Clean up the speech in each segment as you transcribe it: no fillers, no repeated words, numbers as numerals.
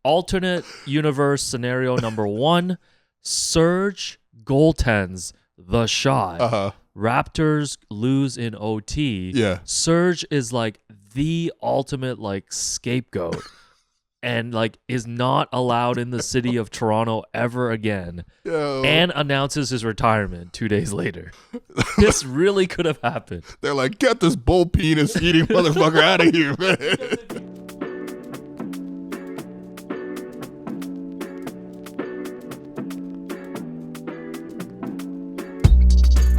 alternate universe scenario number 1, Serge goaltends the shot. Raptors lose in OT. Yeah. Serge is like the ultimate like scapegoat and like is not allowed in the city of Toronto ever again. Yo. And announces his retirement 2 days later. This really could have happened. They're like, get this bull penis eating motherfucker out of here, man.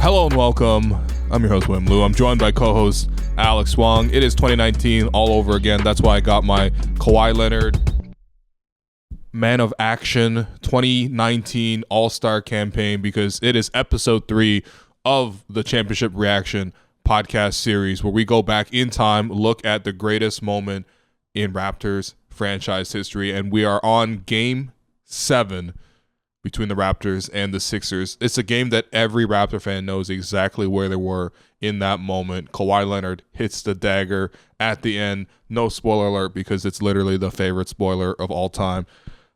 Hello and welcome. I'm your host, Wim Lou. I'm joined by co-host Alex Wong. It is 2019 all over again. That's why I got my Kawhi Leonard Man of Action 2019 All-Star campaign, because it is episode 3 of the Championship Reaction podcast series, where we go back in time, look at the greatest moment in Raptors franchise history, and we are on Game 7 between the Raptors and the Sixers. It's a game that every Raptor fan knows exactly where they were in that moment. Kawhi Leonard hits the dagger at the end. No spoiler alert, because it's literally the favorite spoiler of all time.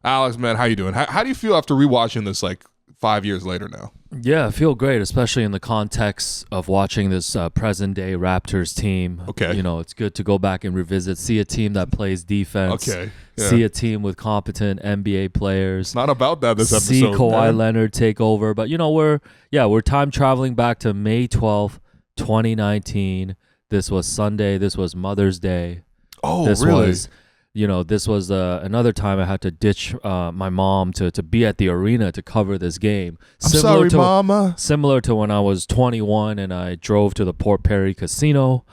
Alex, man, how you doing? How do you feel after rewatching this like 5 years later now? Yeah, I feel great, especially in the context of watching this present-day Raptors team. Okay. You know, it's good to go back and revisit, see a team that plays defense. Okay. Yeah. See a team with competent NBA players. It's not about that this episode. See Kawhi man. Leonard take over. But, you know, we're time traveling back to May 12th, 2019. This was Sunday. This was Mother's Day. Oh, this really? This was another time I had to ditch my mom to be at the arena to cover this game. Mama. Similar to when I was 21 and I drove to the Port Perry Casino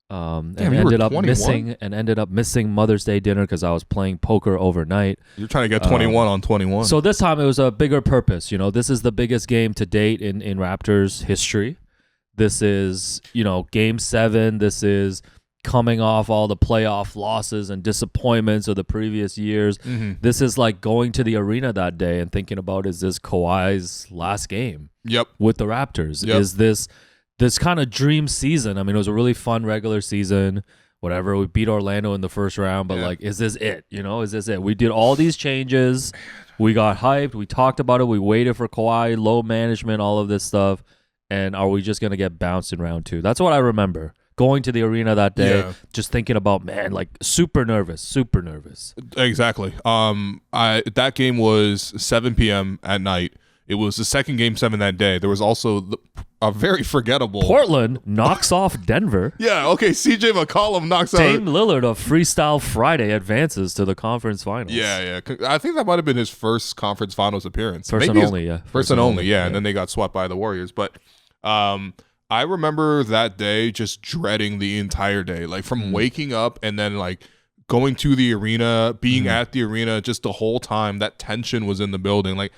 and ended up missing Mother's Day dinner because I was playing poker overnight. You're trying to get 21 on 21. So this time it was a bigger purpose. You know, this is the biggest game to date in Raptors history. This is, Game 7. This is coming off all the playoff losses and disappointments of the previous years. Mm-hmm. This is like going to the arena that day and thinking about, is this Kawhi's last game with the Raptors? Yep. Is this kind of dream season? I mean, it was a really fun regular season. Whatever, we beat Orlando in the first round, but like, is this it? Is this it? We did all these changes. We got hyped. We talked about it. We waited for Kawhi, low management, all of this stuff. And are we just going to get bounced in round 2? That's what I remember. Going to the arena that day, just thinking about, man, like super nervous. Exactly. That game was 7 p.m. at night. It was the second Game 7 that day. There was also a very forgettable Portland knocks off Denver. Yeah, okay. CJ McCollum knocks Dame out Lillard of Freestyle Friday advances to the conference finals. Yeah. I think that might have been his first conference finals appearance. First and only. And then they got swept by the Warriors. But I remember that day just dreading the entire day, like from waking up and then like going to the arena, being at the arena, just the whole time. That tension was in the building. Like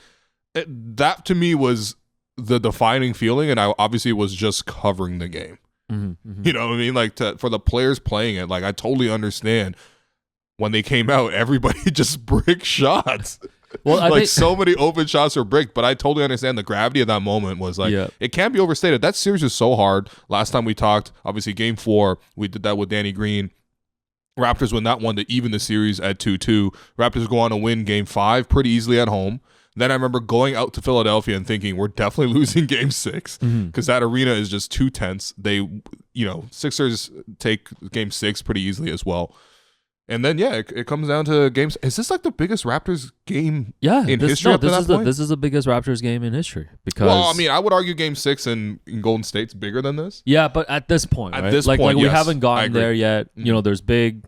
that to me was the defining feeling, and I obviously was just covering the game. You know what I mean? Like for the players playing it, like I totally understand when they came out, everybody just brick shots. Well, I think so many open shots were bricked, but I totally understand the gravity of that moment was like, it can't be overstated. That series is so hard. Last time we talked, obviously Game 4, we did that with Danny Green. Raptors win that one to even the series at 2-2. Raptors go on to win Game 5 pretty easily at home. Then I remember going out to Philadelphia and thinking we're definitely losing Game 6 because that arena is just too tense. They, Sixers take Game 6 pretty easily as well. And then, it comes down to games. Is this like the biggest Raptors game in history? This is the biggest Raptors game in history. Because, well, I mean, I would argue Game 6 in Golden State's bigger than this. Yeah, but at this point, we haven't gotten there yet. There's big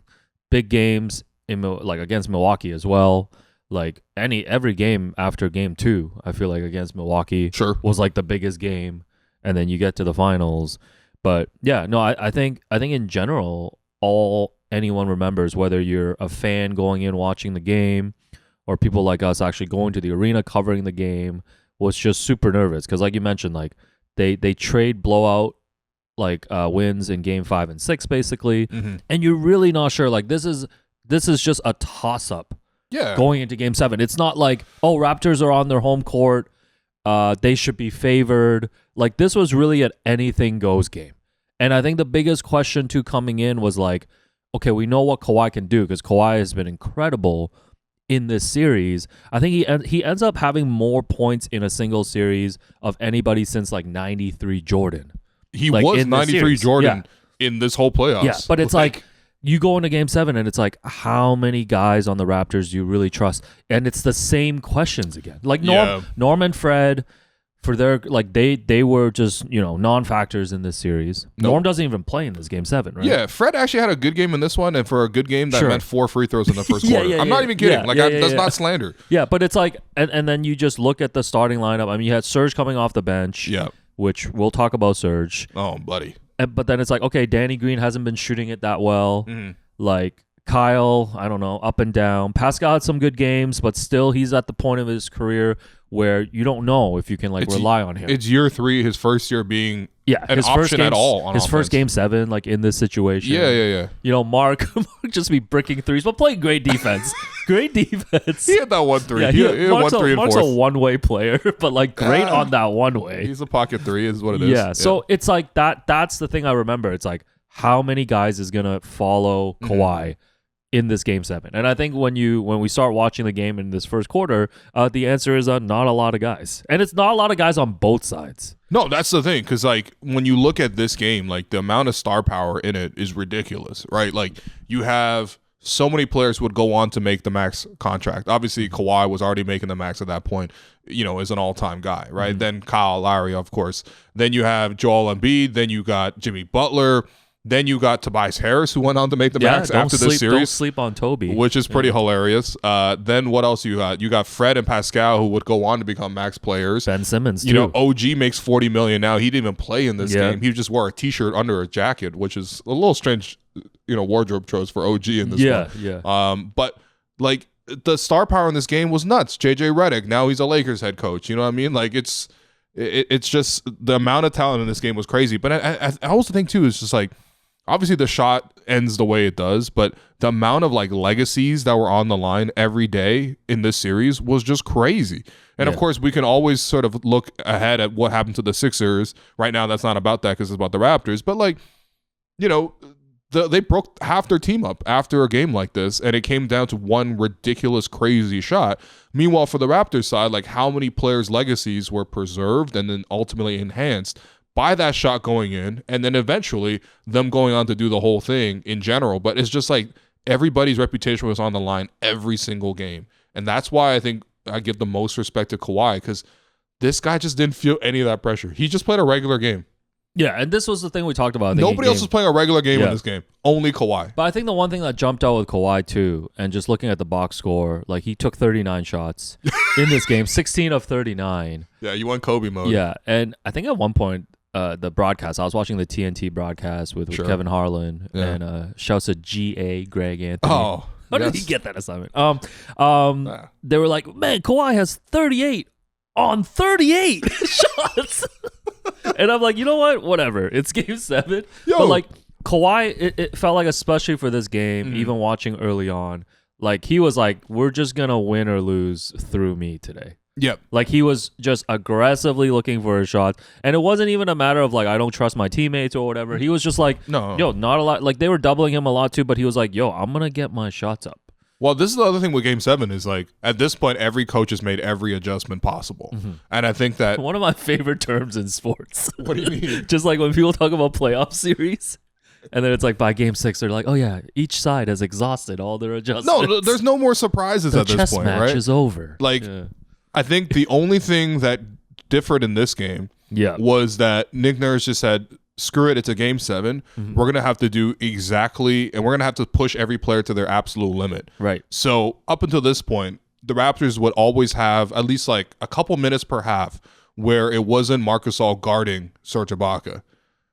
games against Milwaukee as well. Like every game after Game 2, I feel like against Milwaukee was like the biggest game, and then you get to the finals. But I think in general, all anyone remembers, whether you're a fan going in watching the game or people like us actually going to the arena covering the game, was just super nervous because, like you mentioned, like they trade blowout wins in Game 5 and 6 basically, and you're really not sure. Like this is just a toss up. Going into Game 7, it's not like, Raptors are on their home court, they should be favored. Like this was really an anything goes game. And I think the biggest question too coming in was like, okay, we know what Kawhi can do because Kawhi has been incredible in this series. I think he ends up having more points in a single series of anybody since like 93 Jordan. He was 93 Jordan in this whole playoffs. Yeah, but it's like you go into Game 7 and it's like, how many guys on the Raptors do you really trust? And it's the same questions again. Like Norm and Fred, for their like they were just non-factors in this series. Nope. Norm doesn't even play in this Game 7, right? Yeah, Fred actually had a good game in this one, and for a good game that meant 4 free throws in the first quarter. I'm not even kidding. That's not slander. Yeah, but it's like, and then you just look at the starting lineup. I mean, you had Serge coming off the bench. Yeah, which we'll talk about Serge. Oh, buddy. But then it's like, okay, Danny Green hasn't been shooting it that well. Mm-hmm. Like Kyle, I don't know, up and down. Pascal had some good games, but still he's at the point of his career where you don't know if you can rely on him. It's year 3, his first year being an option at all on his offense. First Game 7, like in this situation. Yeah. Mark just be bricking threes, but playing great defense. Great defense. He had that 1-3. Yeah, he had 1-3 and Mark's a one-way player, but great on that one way. He's a pocket 3 is what it is. Yeah, so it's like that's the thing I remember. It's like, how many guys is going to follow Kawhi in this Game 7? And I think when we start watching the game in this first quarter, the answer is not a lot of guys. And it's not a lot of guys on both sides. No, that's the thing, because when you look at this game, the amount of star power in it is ridiculous, right? You have so many players would go on to make the max contract. Obviously, Kawhi was already making the max at that point, is an all-time guy, right? Mm-hmm. Then Kyle Lowry, of course. Then you have Joel Embiid. Then you got Jimmy Butler. Then you got Tobias Harris, who went on to make the max after this series. Don't sleep on Toby. Which is pretty hilarious. Then what else you got? You got Fred and Pascal, who would go on to become max players. Ben Simmons, too. OG makes $40 million now. He didn't even play in this game. He just wore a T-shirt under a jacket, which is a little strange, wardrobe choice for OG in this one. Yeah. But, the star power in this game was nuts. JJ Redick, now he's a Lakers head coach. You know what I mean? It's just the amount of talent in this game was crazy. But I also think, too, is just obviously the shot ends the way it does, but the amount of legacies that were on the line every day in this series was just crazy. And of course, we can always sort of look ahead at what happened to the Sixers. Right now, that's not about that because it's about the Raptors. But they broke half their team up after a game like this, and it came down to one ridiculous, crazy shot. Meanwhile, for the Raptors side, how many players' legacies were preserved and then ultimately enhanced by that shot going in, and then eventually them going on to do the whole thing in general. But it's just everybody's reputation was on the line every single game. And that's why I think I give the most respect to Kawhi, because this guy just didn't feel any of that pressure. He just played a regular game. Yeah, and this was the thing we talked about. Nobody else was playing a regular game in this game. Only Kawhi. But I think the one thing that jumped out with Kawhi, too, and just looking at the box score, he took 39 shots in this game, 16 of 39. Yeah, you went Kobe mode. Yeah, and I think at one point, the broadcast, I was watching the TNT broadcast with Kevin Harlan, and shouts to G.A. Greg Anthony. Oh, how did he get that assignment? They were like, man, Kawhi has 38 on 38 shots. And I'm like, you know what? Whatever. It's Game 7. But Kawhi, it felt especially for this game, even watching early on, he was we're just going to win or lose through me today. Yep. He was just aggressively looking for a shot. And it wasn't even a matter of I don't trust my teammates or whatever. He was just no. Yo, not a lot. They were doubling him a lot too, but he was yo, I'm going to get my shots up. Well, this is the other thing with Game 7 is at this point, every coach has made every adjustment possible. Mm-hmm. And I think that one of my favorite terms in sports. What do you mean? Just when people talk about playoff series. And then it's by Game 6, they're oh yeah, each side has exhausted all their adjustments. No, there's no more surprises at this point, right? The chess match is over. I think the only thing that differed in this game was that Nick Nurse just said, screw it, it's a Game 7. Mm-hmm. We're going to have to do exactly, and we're going to have to push every player to their absolute limit. Right. So up until this point, the Raptors would always have at least a couple minutes per half where it wasn't Marc Gasol guarding Serge Ibaka,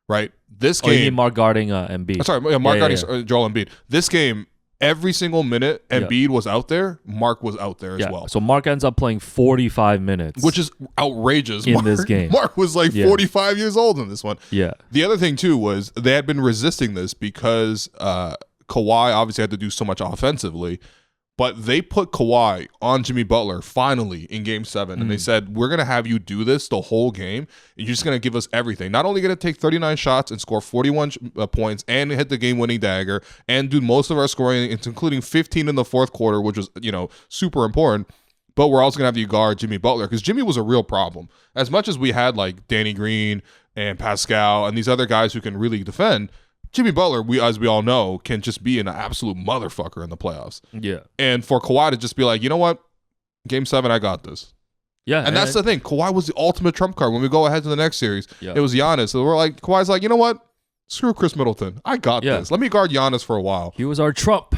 right? This game... you mean Mark guarding Embiid. Sorry, Mark guarding Joel Embiid. This game... Every single minute Embiid was out there, Mark was out there as well. So Mark ends up playing 45 minutes. Which is outrageous. In this game. Mark was 45 years old in this one. Yeah. The other thing, too, was they had been resisting this because Kawhi obviously had to do so much offensively. But they put Kawhi on Jimmy Butler finally in Game 7. And they said, we're going to have you do this the whole game. And you're just going to give us everything. Not only going to take 39 shots and score 41 points and hit the game-winning dagger and do most of our scoring, including 15 in the fourth quarter, which was, super important. But we're also going to have you guard Jimmy Butler because Jimmy was a real problem. As much as we had like Danny Green and Pascal and these other guys who can really defend, Jimmy Butler, as we all know, can just be an absolute motherfucker in the playoffs. Yeah. And for Kawhi to just be like, you know what? Game 7, I got this. Yeah. And that's the thing. Kawhi was the ultimate trump card. When we go ahead to the next series, it was Giannis. So we're like, Kawhi's like, you know what? Screw Chris Middleton. I got this. Let me guard Giannis for a while. He was our trump.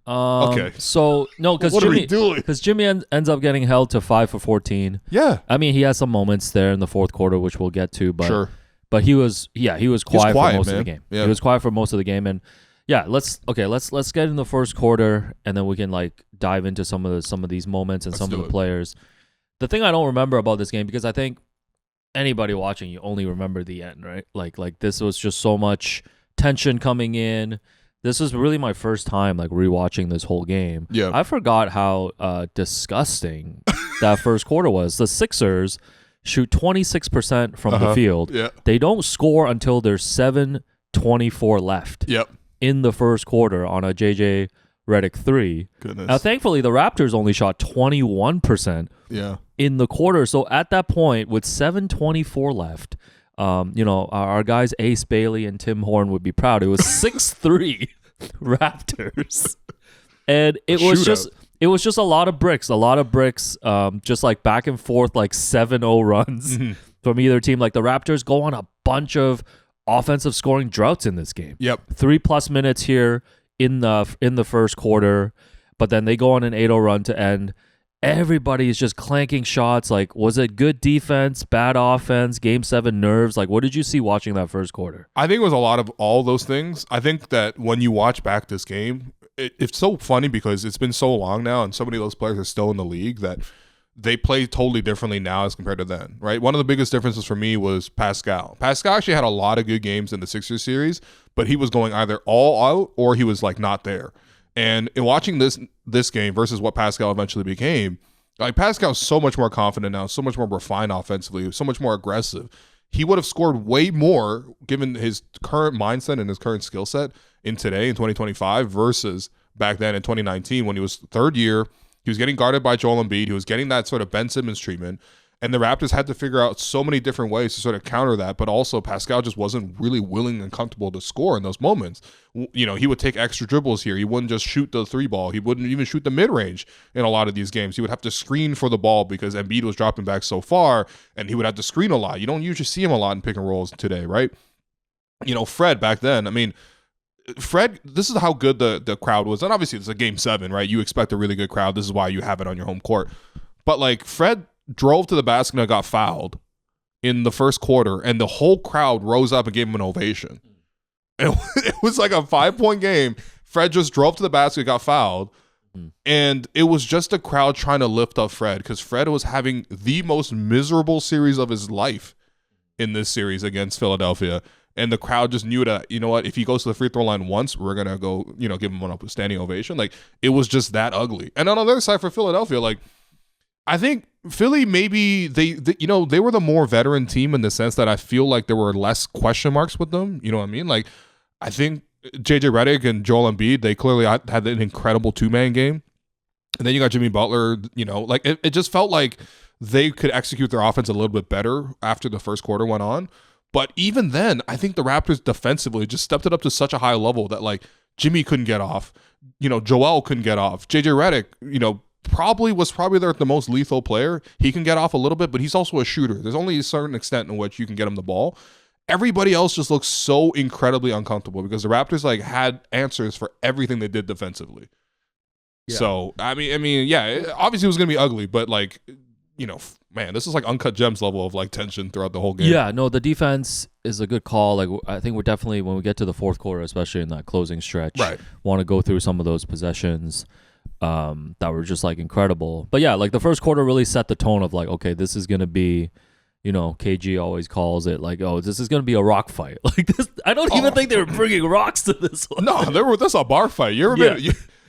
Okay. So, no, because Jimmy ends up getting held to 5 for 14. Yeah. I mean, he has some moments there in the fourth quarter, which we'll get to. But sure. But he was quiet for most of the game. Yeah. He was quiet for most of the game, and let's get in the first quarter, and then we can like dive into some of these moments and some of the players. The thing I don't remember about this game, because I think anybody watching, you only remember the end, right? Like this was just so much tension coming in. This was really my first time like rewatching this whole game. Yeah, I forgot how disgusting that first quarter was. The Sixers shoot 26% from the field. Yeah. They don't score until there's 7:24 left. Yep. In the first quarter on a JJ Redick 3. Goodness. Now, thankfully, the Raptors only shot 21% in the quarter. So at that point, with 7:24 left, our guys Ace Bailey and Tim Horn would be proud. It was 6-3 Raptors. And it was just a lot of bricks, just like back and forth, like 7-0 runs from either team. Like the Raptors go on a bunch of offensive scoring droughts in this game. Yep. 3+ minutes here in the first quarter, but then they go on an 8-0 run to end. Everybody is just clanking shots. Like, was it good defense, bad offense, Game 7 nerves? Like, what did you see watching that first quarter? I think it was a lot of all those things. I think that when you watch back this game, it's so funny because it's been so long now and so many of those players are still in the league that they play totally differently now as compared to then, right? One of the biggest differences for me was Pascal. Pascal actually had a lot of good games in the Sixers series, but he was going either all out or he was like not there. And in watching this game versus what Pascal eventually became, like Pascal's so much more confident now, so much more refined offensively, so much more aggressive. He would have scored way more given his current mindset and his current skill set in 2025 versus back then in 2019 when he was third year. He was getting guarded by Joel Embiid. He was getting that sort of Ben Simmons treatment. And the Raptors had to figure out so many different ways to sort of counter that. But also Pascal just wasn't really willing and comfortable to score in those moments. He would take extra dribbles here. He wouldn't just shoot the 3 ball. He wouldn't even shoot the mid-range in a lot of these games. He would have to screen for the ball because Embiid was dropping back so far, and he would have to screen a lot. You don't usually see him a lot in pick and rolls today, right? Fred back then, I mean, Fred, this is how good the crowd was. And obviously it's a Game 7, right? You expect a really good crowd. This is why you have it on your home court. But like Fred drove to the basket and got fouled in the first quarter, and the whole crowd rose up and gave him an ovation. And it was like a 5-point game. Fred just drove to the basket, got fouled, and it was just a crowd trying to lift up Fred because Fred was having the most miserable series of his life in this series against Philadelphia. And the crowd just knew that, you know what, if he goes to the free throw line once, we're going to go, give him a standing ovation. Like, it was just that ugly. And on the other side for Philadelphia, like, I think Philly maybe they were the more veteran team in the sense that I feel like there were less question marks with them. You know what I mean? Like, I think JJ Redick and Joel Embiid, they clearly had an incredible 2-man game. And then you got Jimmy Butler, like it just felt like they could execute their offense a little bit better after the first quarter went on. But even then, I think the Raptors defensively just stepped it up to such a high level that like Jimmy couldn't get off, Joel couldn't get off. JJ Redick, probably the most lethal player. He can get off a little bit, but he's also a shooter. There's only a certain extent in which you can get him the ball. Everybody else just looks so incredibly uncomfortable because the Raptors like had answers for everything they did defensively. Yeah. So I mean, obviously it was gonna be ugly, but like, man, this is like Uncut Gems level of like tension throughout the whole game. Yeah, no, the defense is a good call. Like, I think we're definitely, when we get to the fourth quarter, especially in that closing stretch, right, want to go through some of those possessions that were just like incredible. But yeah, like the first quarter really set the tone of like, okay, this is gonna be, KG always calls it like, oh, this is gonna be a rock fight. Like this, I don't even think they were bringing rocks to this one. No, that's a bar fight.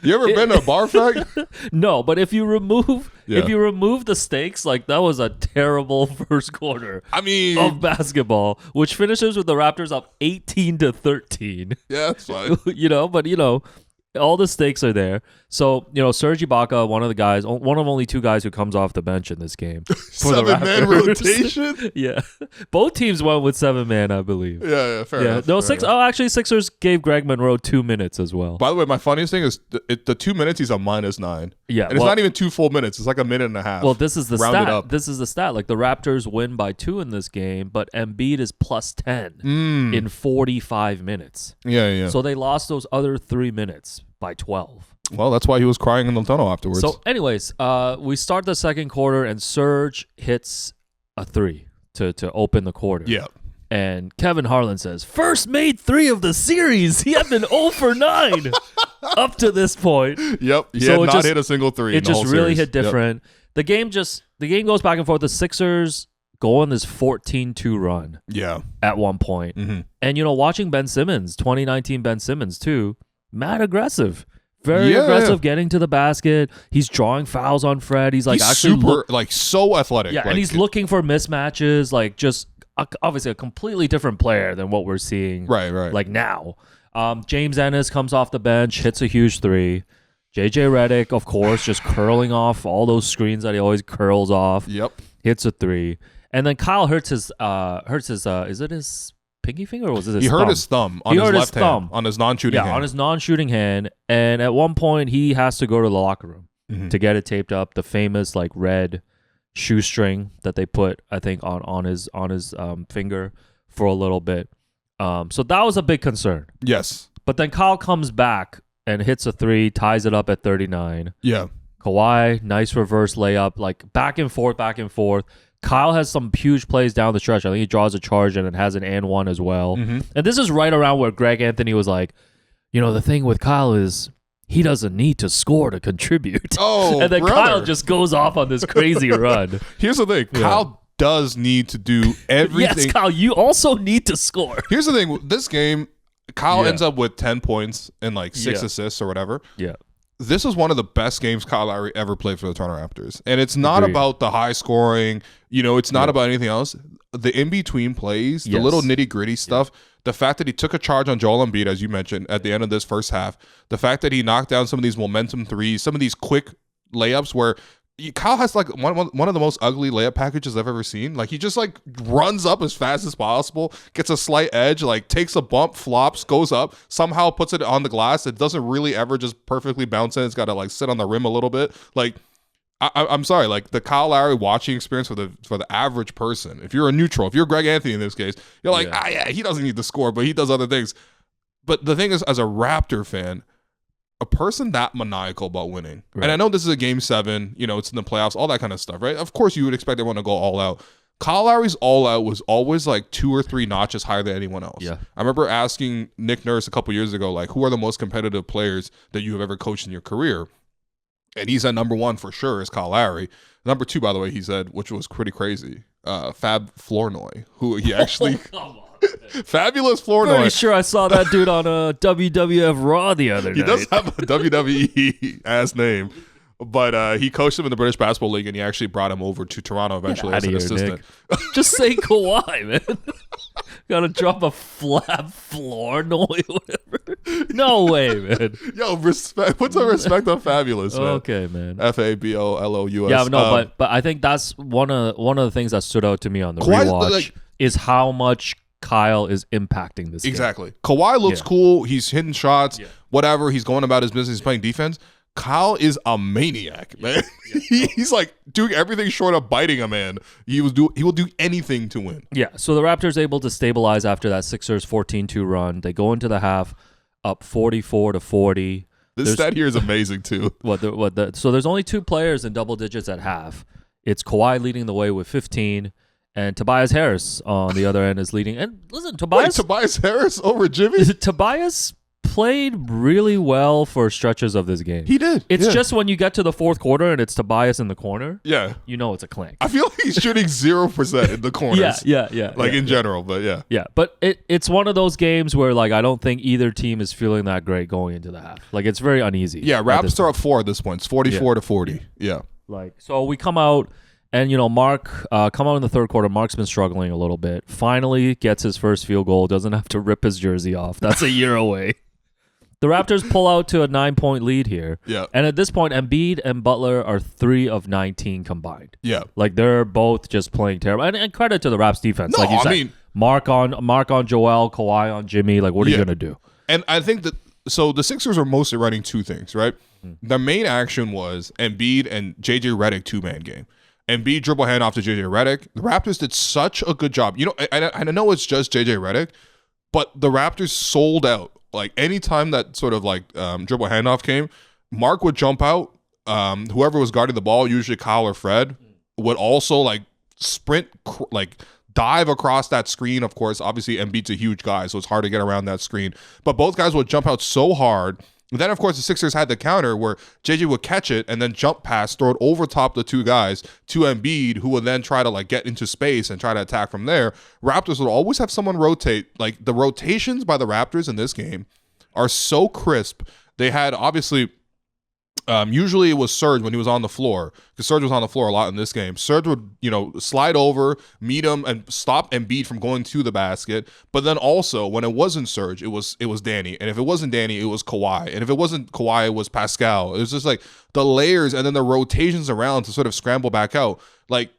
You ever been to a bar fight? No, but if you remove the stakes, like that was a terrible first quarter. I mean, of basketball, which finishes with the Raptors up 18-13. Yeah, that's fine. But all the stakes are there. So, Serge Ibaka, one of only two guys who comes off the bench in this game. For the 7-man rotation? Yeah. Both teams went with 7-man, I believe. Yeah, fair enough. No, actually, Sixers gave Greg Monroe 2 minutes as well. By the way, my funniest thing is the 2 minutes, he's a -9. Yeah. And it's not even 2 full minutes. It's like a minute and a half. Well, this is the stat. This is the stat. Like, the Raptors win by 2 in this game, but Embiid is +10 in 45 minutes. Yeah. So they lost those other 3 minutes by 12. Well, that's why he was crying in the tunnel afterwards. So, anyways, we start the second quarter, and Serge hits a 3 to open the quarter. Yeah. And Kevin Harlan says, first made 3 of the series. He had been 0 for 9 up to this point. Yep. He had not hit a single 3 It just really hit different. Yep. The game goes back and forth. The Sixers go on this 14-2 run. Yeah. At one point. Mm-hmm. And, watching Ben Simmons, 2019 Ben Simmons too, mad aggressive. Very aggressive getting to the basket. He's drawing fouls on Fred. He's super so athletic. Yeah, and he's looking for mismatches, like just obviously a completely different player than what we're seeing right. Like now. James Ennis comes off the bench, hits a huge 3. JJ Redick, of course, just curling off all those screens that he always curls off. Yep. Hits a 3. And then Kyle hurts his is it his pinky finger or was it his thumb? He hurt his thumb on his left hand, on his non-shooting hand. Yeah, on his non-shooting hand. And at one point, he has to go to the locker room to get it taped up. The famous red shoestring that they put, I think, on his finger for a little bit. So that was a big concern. Yes. But then Kyle comes back and hits a 3, ties it up at 39. Yeah. Kawhi, nice reverse layup, back and forth. Kyle has some huge plays down the stretch. I think he draws a charge and it has an and one as well. Mm-hmm. And this is right around where Greg Anthony was like, the thing with Kyle is he doesn't need to score to contribute. Oh, and then brother. Kyle just goes off on this crazy run. Here's the thing. Kyle does need to do everything. Yes, Kyle, you also need to score. Here's the thing. This game, Kyle ends up with 10 points and 6 assists or whatever. Yeah. This is one of the best games Kyle Lowry ever played for the Toronto Raptors. And it's not about the high scoring. It's not about anything else. The in-between plays, the little nitty-gritty stuff, the fact that he took a charge on Joel Embiid, as you mentioned, at the end of this first half, the fact that he knocked down some of these momentum threes, some of these quick layups where Kyle has one of the most ugly layup packages I've ever seen. He just runs up as fast as possible, gets a slight edge, takes a bump, flops, goes up, somehow puts it on the glass. It doesn't really ever just perfectly bounce in. It's got to sit on the rim a little bit. I'm sorry, the Kyle Lowry watching experience for the average person. If you're a neutral, if you're Greg Anthony in this case, you're he doesn't need to score, but he does other things. But the thing is, as a Raptor fan, a person that maniacal about winning, and I know this is a game 7, it's in the playoffs, all that kind of stuff, right? Of course, you would expect everyone to go all out. Kyle Lowry's all out was always 2 or 3 notches higher than anyone else. Yeah. I remember asking Nick Nurse a couple years ago, who are the most competitive players that you have ever coached in your career? And he said number 1 for sure is Kyle Lowry. Number 2, by the way, he said, which was pretty crazy, Fab Flournoy, who he actually... Come on. Fabulous Flournoy. Pretty sure I saw that dude on a WWF Raw the other night. He does have a WWE ass name, but he coached him in the British Basketball League, and he actually brought him over to Toronto eventually as an assistant. Just say Kawhi, man. Gotta drop a flap Flournoy, whatever. No way, man. Yo, respect. Put some respect on Fabulous, man. Okay, man. Fabolous. Yeah, no, but I think that's one of the things that stood out to me on the rewatch is how much Kyle is impacting this game. Exactly. Kawhi looks cool. He's hitting shots, whatever. He's going about his business. He's playing defense. Kyle is a maniac, man. He's doing everything short of biting a man. He will do anything to win. Yeah. So the Raptors able to stabilize after that Sixers 14-2 run. They go into the half up 44-40. This stat here is amazing too. So there's only 2 players in double digits at half. It's Kawhi leading the way with 15. And Tobias Harris on the other end is leading. And listen, Tobias Harris over Jimmy? Tobias played really well for stretches of this game. He did. It's just when you get to the fourth quarter and it's Tobias in the corner. Yeah. You know it's a clank. I feel like he's shooting 0% in the corners. Yeah. Like in general, but yeah. Yeah, but it's one of those games where like I don't think either team is feeling that great going into the half. Like it's very uneasy. Yeah, Raptors are up 4 at this point. It's 44-40. Yeah. Like so we come out and Mark come out in the third quarter. Mark's been struggling a little bit. Finally gets his first field goal. Doesn't have to rip his jersey off. That's a year away. The Raptors pull out to a 9-point lead here. Yeah. And at this point, Embiid and Butler are 3 of 19 combined. Yeah. Like they're both just playing terrible. And credit to the Raps defense. No, like you said, Mark on Joel, Kawhi on Jimmy. Like what are you gonna do? And I think that so the Sixers are mostly running two things, right? The main action was Embiid and JJ Redick 2-man game. Embiid dribble handoff to JJ Redick. The Raptors did such a good job. I know it's just JJ Redick, but the Raptors sold out. Like anytime that sort of like dribble handoff came, Mark would jump out. Whoever was guarding the ball, usually Kyle or Fred, would also like sprint, like dive across that screen. Of course, obviously Embiid's a huge guy, so it's hard to get around that screen. But both guys would jump out so hard. Then, of course, the Sixers had the counter where JJ would catch it and then jump pass, throw it over top the two guys to Embiid, who would then try to like get into space and try to attack from there. Raptors would always have someone rotate. Like the rotations by the Raptors in this game are so crisp. They had obviously usually it was Serge when he was on the floor, because Serge was on the floor a lot in this game. Serge would, slide over, meet him, and stop Embiid from going to the basket. But then also, when it wasn't Serge, it was Danny. And if it wasn't Danny, it was Kawhi. And if it wasn't Kawhi, it was Pascal. It was just like the layers and then the rotations around to sort of scramble back out. Like,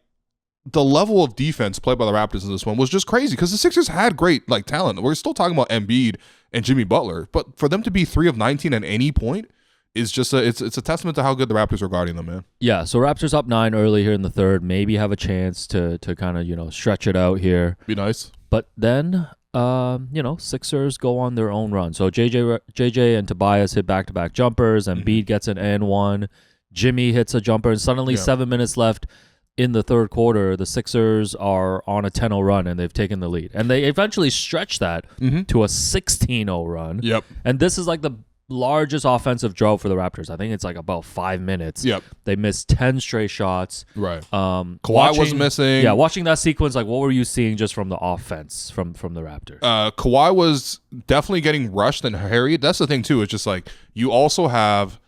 the level of defense played by the Raptors in this one was just crazy, because the Sixers had great like talent. We're still talking about Embiid and Jimmy Butler. But for them to be 3 of 19 at any point, is just it's a testament to how good the Raptors are guarding them, man. Yeah, so Raptors up 9 early here in the third, maybe have a chance to kind of stretch it out here. Be nice. But then Sixers go on their own run. So JJ and Tobias hit back-to-back jumpers, and Embiid gets an and-one. Jimmy hits a jumper, and suddenly 7 minutes left in the third quarter. The Sixers are on a 10-0 run, and they've taken the lead. And they eventually stretch that to a 16-0 run. Yep. And this is like the largest offensive drought for the Raptors. I think it's like about 5 minutes. Yep. They missed 10 straight shots. Right. Kawhi was missing. Yeah, watching that sequence, like what were you seeing just from the offense from the Raptors? Kawhi was definitely getting rushed and harried. That's the thing too. It's just like you also have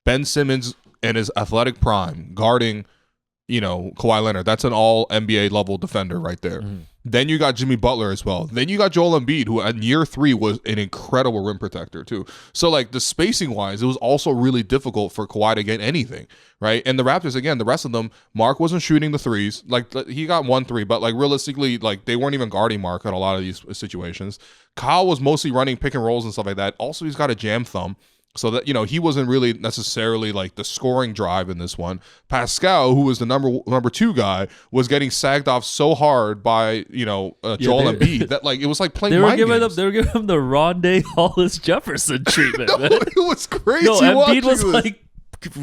Ben Simmons in his athletic prime guarding, Kawhi Leonard. That's an all NBA level defender right there. Then you got Jimmy Butler as well. Then you got Joel Embiid, who in year 3 was an incredible rim protector too. So like the spacing wise, it was also really difficult for Kawhi to get anything, right? And the Raptors, again, the rest of them, Mark wasn't shooting the threes. Like he got 1 3, but like realistically, like they weren't even guarding Mark in a lot of these situations. Kyle was mostly running pick and rolls and stuff like that. Also, he's got a jam thumb. So that, he wasn't really necessarily like the scoring drive in this one. Pascal, who was the number 2 guy, was getting sagged off so hard by, Joel Embiid that like it was like playing mind games. They were giving him the Rondé Hollis Jefferson treatment. No, it was crazy. No, Embiid was like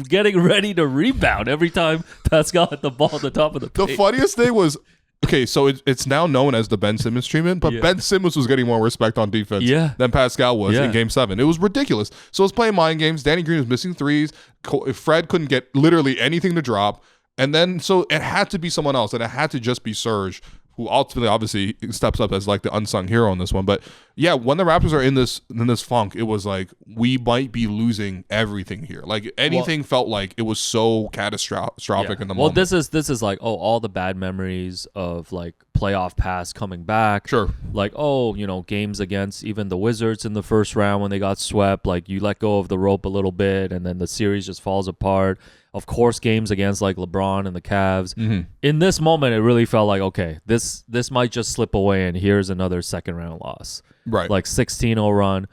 getting ready to rebound every time Pascal had the ball at the top of the paint. The funniest thing was, okay, so it's now known as the Ben Simmons treatment, but Ben Simmons was getting more respect on defense than Pascal was in Game 7. It was ridiculous. So it's playing mind games. Danny Green was missing threes. Fred couldn't get literally anything to drop. And then so it had to be someone else, and it had to just be Serge, who ultimately obviously steps up as like the unsung hero in this one. But yeah, when the Raptors are in this funk, it was like we might be losing everything here. Like anything felt like it was so catastrophic in the moment. Well, this is like all the bad memories of like playoff past coming back. Sure. Like games against even the Wizards in the first round when they got swept. Like you let go of the rope a little bit, and then the series just falls apart. Of course, games against like LeBron and the Cavs. In this moment, it really felt like, okay, this might just slip away, and here's another second round loss. Right. Like 16-0 run.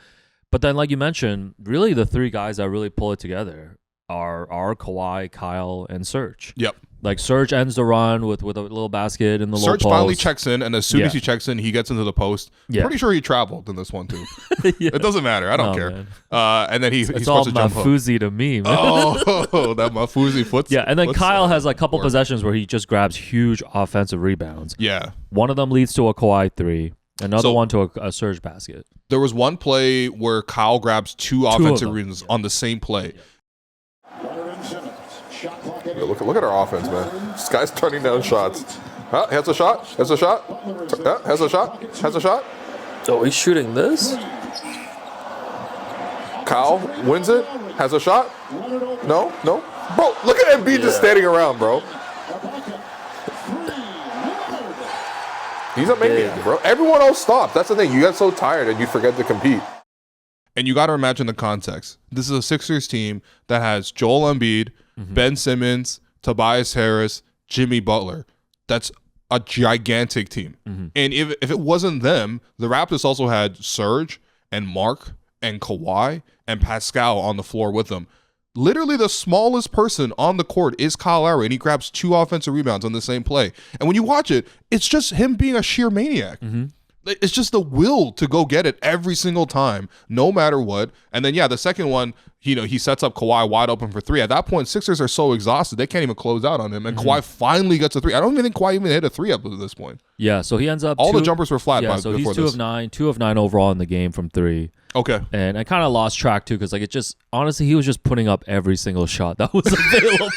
But then, like you mentioned, really the 3 guys that really pull it together are Kawhi, Kyle, and Serge. Yep. Like Serge ends the run with a little basket in the low post. Serge finally checks in, and as soon as he checks in, he gets into the post. Yeah. Pretty sure he traveled in this one too. It doesn't matter. I don't care. And then he's supposed to jump hook. It's all Mafuzi to me, man. Oh, that Mafuzi foot. Yeah, and then Kyle has like a couple possessions where he just grabs huge offensive rebounds. Yeah. One of them leads to a Kawhi 3. Another one to a Serge basket. There was one play where Kyle grabs two offensive rebounds on the same play. Look at our offense, man. This guy's turning down shots. Has a shot. Has a shot. Has a shot. Has a shot. Oh, he's shooting this? Kyle wins it. Has a shot. No. Bro, look at Embiid just standing around, bro. He's a maniac, bro. Everyone else stopped. That's the thing. You get so tired and you forget to compete. And you got to imagine the context. This is a Sixers team that has Joel Embiid, Ben Simmons, Tobias Harris, Jimmy Butler. That's a gigantic team. And if it wasn't them, the Raptors also had Serge and Mark and Kawhi and Pascal on the floor with them. Literally the smallest person on the court is Kyle Lowry, and he grabs 2 offensive rebounds on the same play. And when you watch it, it's just him being a sheer maniac. It's just the will to go get it every single time, no matter what. And then, the second one, he sets up Kawhi wide open for 3. At that point, Sixers are so exhausted, they can't even close out on him. And Kawhi finally gets a 3. I don't even think Kawhi even hit a 3 up to this point. Yeah, so he ends up all the jumpers were flat. So he's 2 of 9 overall in the game from 3. Okay. And I kind of lost track too, because honestly, he was just putting up every single shot that was available.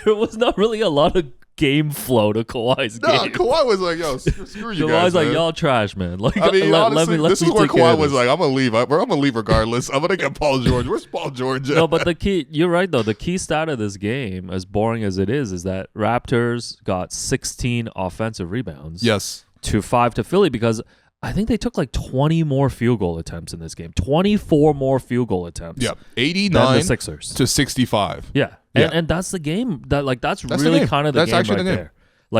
There was not really a lot of game flow to Kawhi's game. Kawhi was like, yo, screw you guys. Kawhi's like, y'all trash, man. Honestly, this is where Kawhi was like, I'm going to leave. I'm going to leave regardless. I'm going to get Paul George. Where's Paul George at? No, but you're right, though. The key stat of this game, as boring as it is that Raptors got 16 offensive rebounds. Yes. To 5 to Philly, because I think they took 20 more field goal attempts in this game. 24 more field goal attempts. Yeah, 89 the Sixers to 65. Yeah. And that's the game. That's really kind of the game right there.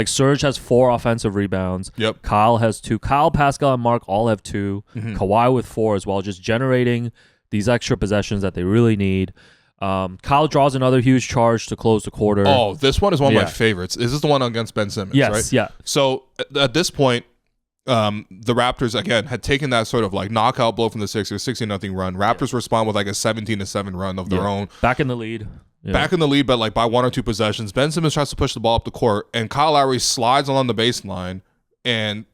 Serge has 4 offensive rebounds. Yep. Kyle has 2. Kyle, Pascal, and Mark all have 2. Kawhi with 4 as well, just generating these extra possessions that they really need. Kyle draws another huge charge to close the quarter. Oh, this one is one of my favorites. Is this the one against Ben Simmons, right? Yes, yeah. So at this point, the Raptors again had taken that sort of knockout blow from the Sixers, 16-0 run. Raptors respond with a 17-7 run of their own. Back in the lead. Yeah. Back in the lead, but by 1 or 2 possessions. Ben Simmons tries to push the ball up the court, and Kyle Lowry slides along the baseline and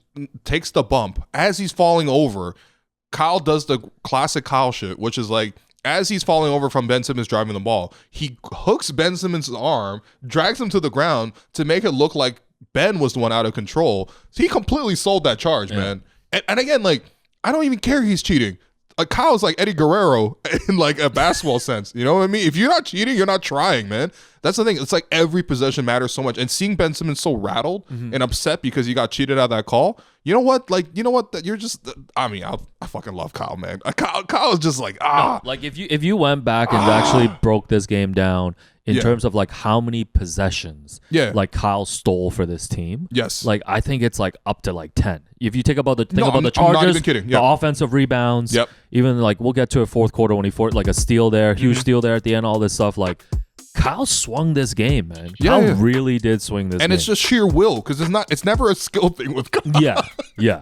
takes the bump. As he's falling over, Kyle does the classic Kyle shit, which is as he's falling over from Ben Simmons driving the ball, he hooks Ben Simmons' arm, drags him to the ground to make it look like Ben was the one out of control. So he completely sold that charge, man. And again, I don't even care he's cheating. Kyle's like Eddie Guerrero in a basketball sense. You know what I mean? If you're not cheating, you're not trying, man. That's the thing. It's every possession matters so much. And seeing Ben Simmons so rattled and upset because he got cheated out of that call, you know what? You're just, I fucking love Kyle, man. Kyle is just No, if you went back and actually broke this game down in terms of how many possessions Kyle stole for this team. Yes. I think it's up to 10. If you think about the Chargers, I'm not even kidding. The offensive rebounds, even we'll get to a fourth quarter when he a steal there, huge steal there at the end, all this stuff. Kyle swung this game, man. Kyle really did swing this game. And it's just sheer will, because it's never a skill thing with Kyle. Yeah.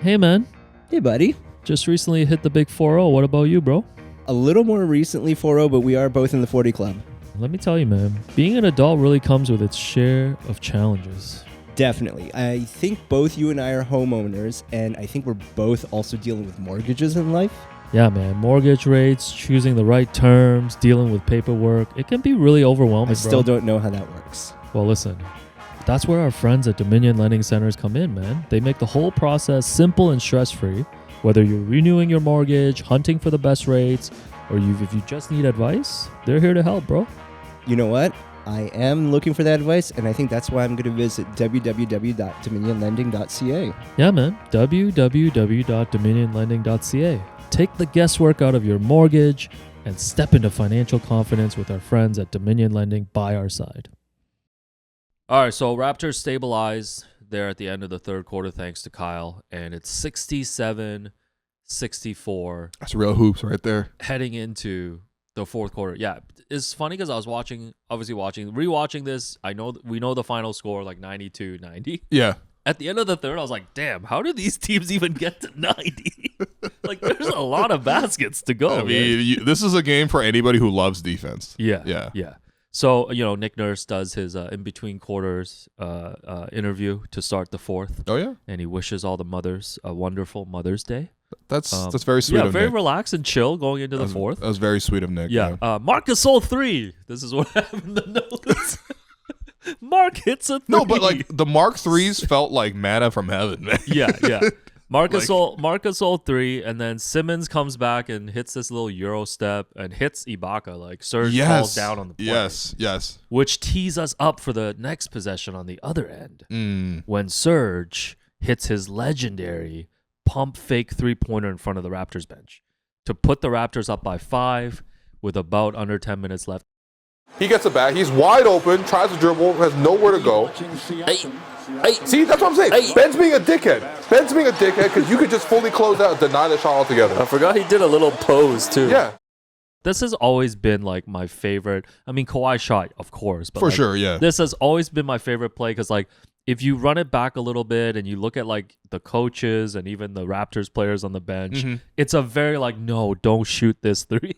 Hey, man. Hey, buddy. Just recently hit the big 4-0. What about you, bro? A little more recently 4-0, but we are both in the 40 club. Let me tell you, man, being an adult really comes with its share of challenges. Definitely. I think both you and I are homeowners, and I think we're both also dealing with mortgages in life. Yeah, man. Mortgage rates, choosing the right terms, dealing with paperwork. It can be really overwhelming, I still don't know how that works. Well, listen, that's where our friends at Dominion Lending Centers come in, man. They make the whole process simple and stress-free. Whether you're renewing your mortgage, hunting for the best rates, or if you just need advice, they're here to help, bro. You know what? I am looking for that advice, and I think that's why I'm going to visit www.dominionlending.ca. Yeah, man. www.dominionlending.ca. Take the guesswork out of your mortgage and step into financial confidence with our friends at Dominion Lending by our side. All right, so Raptors stabilize there at the end of the third quarter thanks to Kyle, and it's 67-64. That's real hoops right there. Heading into the fourth quarter. Yeah, it's funny because I was rewatching this. We know the final score 92-90. Yeah. At the end of the third, I was like, damn, how do these teams even get to 90? There's a lot of baskets to go. I mean, this is a game for anybody who loves defense. Yeah. So, Nick Nurse does his in-between quarters interview to start the fourth. Oh, yeah? And he wishes all the mothers a wonderful Mother's Day. That's very sweet of Nick. Yeah, very relaxed and chill going into the fourth. That was very sweet of Nick. Yeah. Marc Gasol 3. This is what happened to notes. Mark hits a 3. No, but like the Mark 3s felt like manna from heaven, man. Yeah. Marc Gasol 3, and then Simmons comes back and hits this little Euro step and hits Ibaka. Like Serge falls down on the play. Yes. Which tees us up for the next possession on the other end. When Serge hits his legendary pump fake 3-pointer in front of the Raptors bench to put the Raptors up by 5 with about under 10 minutes left. He gets it back. He's wide open, tries to dribble, has nowhere to go. Hey, see, that's what I'm saying. Hey. Ben's being a dickhead. Because you could just fully close out and deny the shot altogether. I forgot he did a little pose, too. Yeah. This has always been like my favorite. I mean, Kawhi shot, of course. But for sure, yeah. This has always been my favorite play because, like, if you run it back a little bit and you look at, like, the coaches and even the Raptors players on the bench, it's a very, like, no, don't shoot this 3.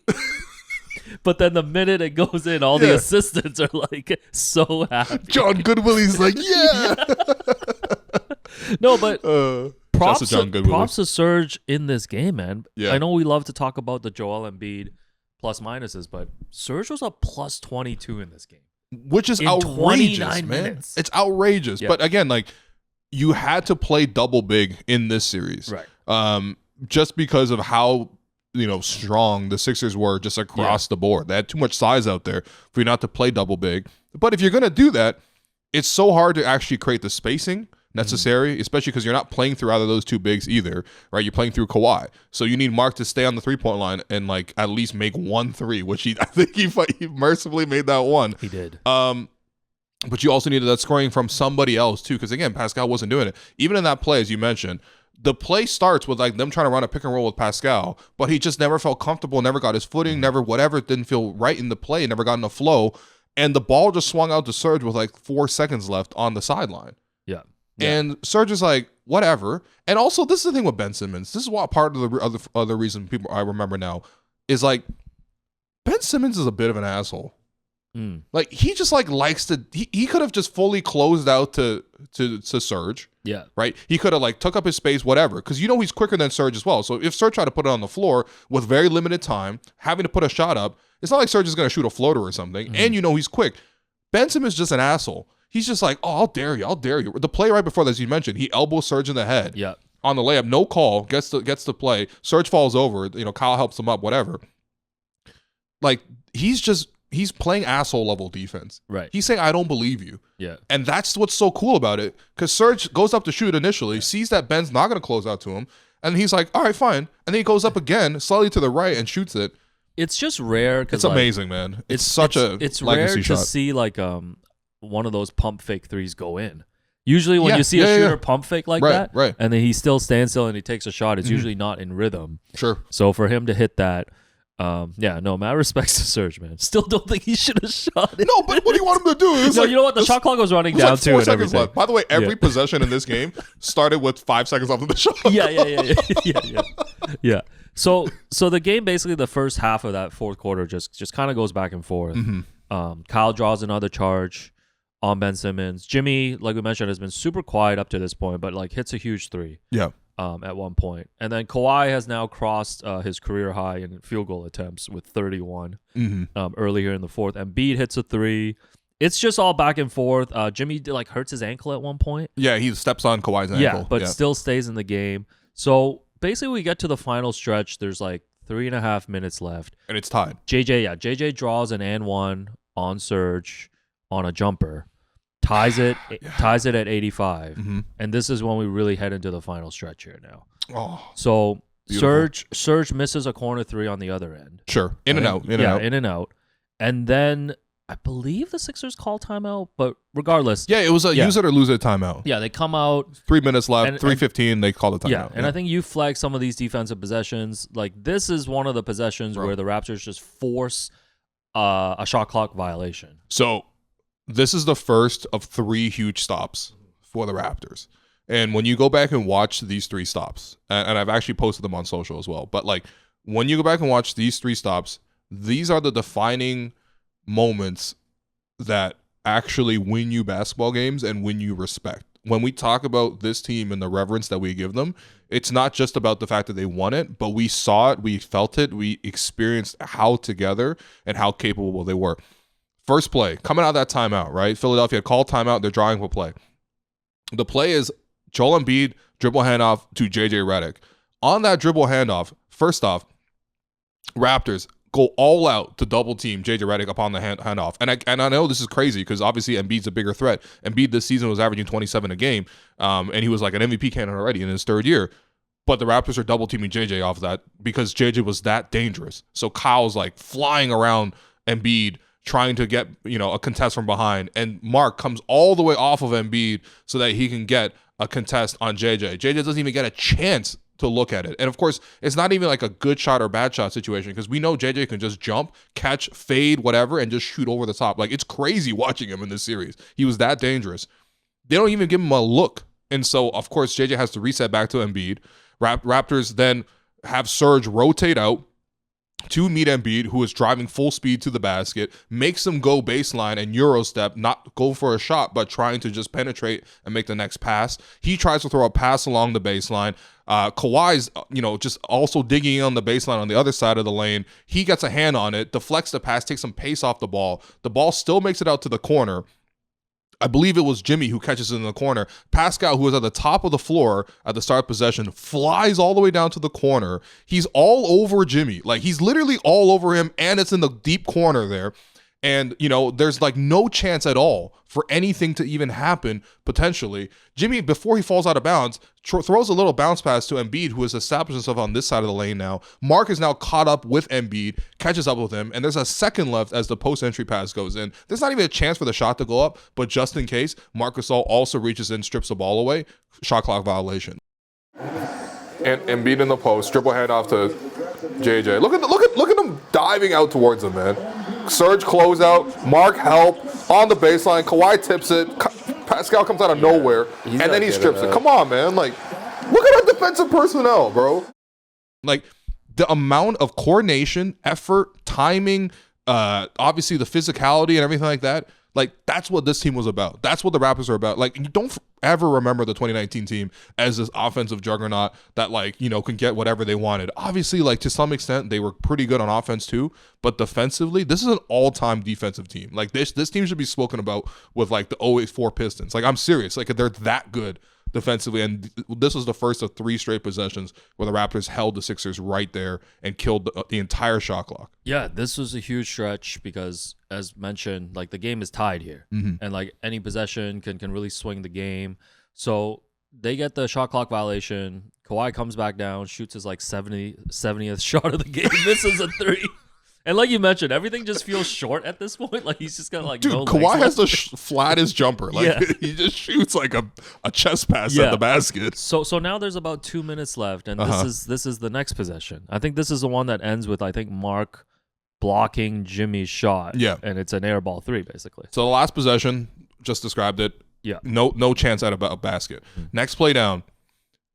But then the minute it goes in, all the assistants are like so happy. John Goodwillie's like, yeah. No, but props to Serge in this game, man. Yeah. I know we love to talk about the Joel Embiid plus minuses, but Serge was a plus 22 in this game. Which is outrageous, man. Minutes. It's outrageous. Yeah. But again, like, you had to play double big in this series. Right. Just because of how strong the Sixers were just across the board. They had too much size out there for you not to play double big. But if you're going to do that, it's so hard to actually create the spacing necessary, especially because you're not playing through either of those two bigs either, right? You're playing through Kawhi. So you need Mark to stay on the 3-point line and like at least make 1 3, which I think he mercifully made that one. He did. But you also needed that scoring from somebody else too, because again, Pascal wasn't doing it. Even in that play, as you mentioned, the play starts with like them trying to run a pick and roll with Pascal, but he just never felt comfortable, never got his footing, never whatever, didn't feel right in the play, never got in the flow, and the ball just swung out to Serge with like 4 seconds left on the sideline. Yeah. And Serge is like, whatever. And also, this is the thing with Ben Simmons. This is what part of the other reason people I remember now is like Ben Simmons is a bit of an asshole. Like he just like likes to. He could have just fully closed out to Serge. Yeah. Right. He could have like took up his space, whatever, because he's quicker than Serge as well. So if Serge tried to put it on the floor with very limited time, having to put a shot up, it's not like Serge is going to shoot a floater or something. And he's quick. Ben Simmons is just an asshole. He's just like, oh, I'll dare you. The play right before this, you mentioned, he elbows Serge in the head. Yeah. On the layup, no call, gets the play. Serge falls over. Kyle helps him up, whatever. Like he's playing asshole level defense. Right. He's saying, I don't believe you. Yeah. And that's what's so cool about it. Because Serge goes up to shoot initially, sees that Ben's not going to close out to him. And he's like, all right, fine. And then he goes up again, slightly to the right, and shoots it. It's just rare. It's amazing, man. It's it's rare to see like one of those pump fake 3s go in. Usually when you see a shooter pump fake like that, and then he still stands still and he takes a shot, it's usually not in rhythm. Sure. So for him to hit that, mad respects to Serge, man. Still don't think he should have shot it. No, but what do you want him to do? No, you know what? The shot clock was running down like too. 4 seconds left. By the way, every possession in this game started with 5 seconds after the shot. Yeah. So the game, basically the first half of that fourth quarter just kind of goes back and forth. Kyle draws another charge on Ben Simmons. Jimmy, like we mentioned, has been super quiet up to this point, but like hits a huge 3. Yeah. At one point. And then Kawhi has now crossed his career high in field goal attempts with 31 earlier in the fourth. And Embiid hits a 3. It's just all back and forth. Jimmy like hurts his ankle at one point. Yeah, he steps on Kawhi's ankle. Yeah, but still stays in the game. So basically we get to the final stretch. There's like 3.5 minutes left. And it's tied. JJ draws an and one on Serge on a jumper. Ties it at 85. And this is when we really head into the final stretch here now. Oh, so beautiful. Serge misses a corner 3 on the other end. Sure. In and out. In and out. And then I believe the Sixers call timeout, but regardless. Yeah, it was a use it or lose it timeout. Yeah, they come out. 3 minutes left, 3:15, they call the timeout. Yeah, and I think you flag some of these defensive possessions. Like this is one of the possessions where the Raptors just force a shot clock violation. So this is the first of 3 huge stops for the Raptors. And when you go back and watch these 3 stops, and I've actually posted them on social as well, but like when you go back and watch these 3 stops, these are the defining moments that actually win you basketball games and win you respect. When we talk about this team and the reverence that we give them, it's not just about the fact that they won it, but we saw it, we felt it, we experienced how together and how capable they were. First play, coming out of that timeout, right? Philadelphia called timeout, they're drawing up a play. The play is Joel Embiid dribble handoff to JJ Redick. On that dribble handoff, first off, Raptors go all out to double team JJ Redick upon the handoff. And I know this is crazy because obviously Embiid's a bigger threat. Embiid this season was averaging 27 a game, and he was like an MVP candidate already in his third year. But the Raptors are double teaming JJ off that because JJ was that dangerous. So Kyle's like flying around Embiid trying to get, a contest from behind. And Mark comes all the way off of Embiid so that he can get a contest on JJ. JJ doesn't even get a chance to look at it. And of course, it's not even like a good shot or bad shot situation because we know JJ can just jump, catch, fade, whatever, and just shoot over the top. Like, it's crazy watching him in this series. He was that dangerous. They don't even give him a look. And so, of course, JJ has to reset back to Embiid. Raptors then have Serge rotate out to meet Embiid, who is driving full speed to the basket, makes him go baseline and Euro step, not go for a shot, but trying to just penetrate and make the next pass. He tries to throw a pass along the baseline. Kawhi's, just also digging on the baseline on the other side of the lane. He gets a hand on it, deflects the pass, takes some pace off the ball. The ball still makes it out to the corner. I believe it was Jimmy who catches it in the corner. Pascal, who was at the top of the floor at the start of possession, flies all the way down to the corner. He's all over Jimmy. Like, he's literally all over him, and it's in the deep corner there. And, there's like no chance at all for anything to even happen, potentially. Jimmy, before he falls out of bounds, throws a little bounce pass to Embiid, who has established himself on this side of the lane now. Mark is now caught up with Embiid, catches up with him, and there's a second left as the post-entry pass goes in. There's not even a chance for the shot to go up, but just in case, Marc Gasol also reaches in, strips the ball away. Shot clock violation. And Embiid in the post, dribble hand off to JJ. Look at them diving out towards him, man. Serge closeout, Mark help on the baseline. Kawhi tips it. Pascal comes out of nowhere, and then he strips it. Come on, man! Like, look at our defensive personnel, bro. Like, the amount of coordination, effort, timing, obviously the physicality and everything like that. Like, that's what this team was about. That's what the Raptors are about. Like, you don't ever remember the 2019 team as this offensive juggernaut that, can get whatever they wanted. Obviously, to some extent, they were pretty good on offense too. But defensively, this is an all-time defensive team. Like, this team should be spoken about with, the 084 Pistons. Like, I'm serious. Like, they're that good defensively, and this was the first of 3 straight possessions where the Raptors held the Sixers right there and killed the entire shot clock. Yeah, this was a huge stretch because, as mentioned, the game is tied here, and any possession can really swing the game. So they get the shot clock violation. Kawhi comes back down, shoots his 70th shot of the game, misses a 3. And like you mentioned, everything just feels short at this point. He's just got dude, no Kawhi has the flattest jumper. He just shoots a chest pass at the basket. So now there's about 2 minutes left, and this is the next possession. I think this is the one that ends with Mark blocking Jimmy's shot. Yeah, and it's an air ball 3 basically. So the last possession, just described it. Yeah, no chance at a basket. Next play down.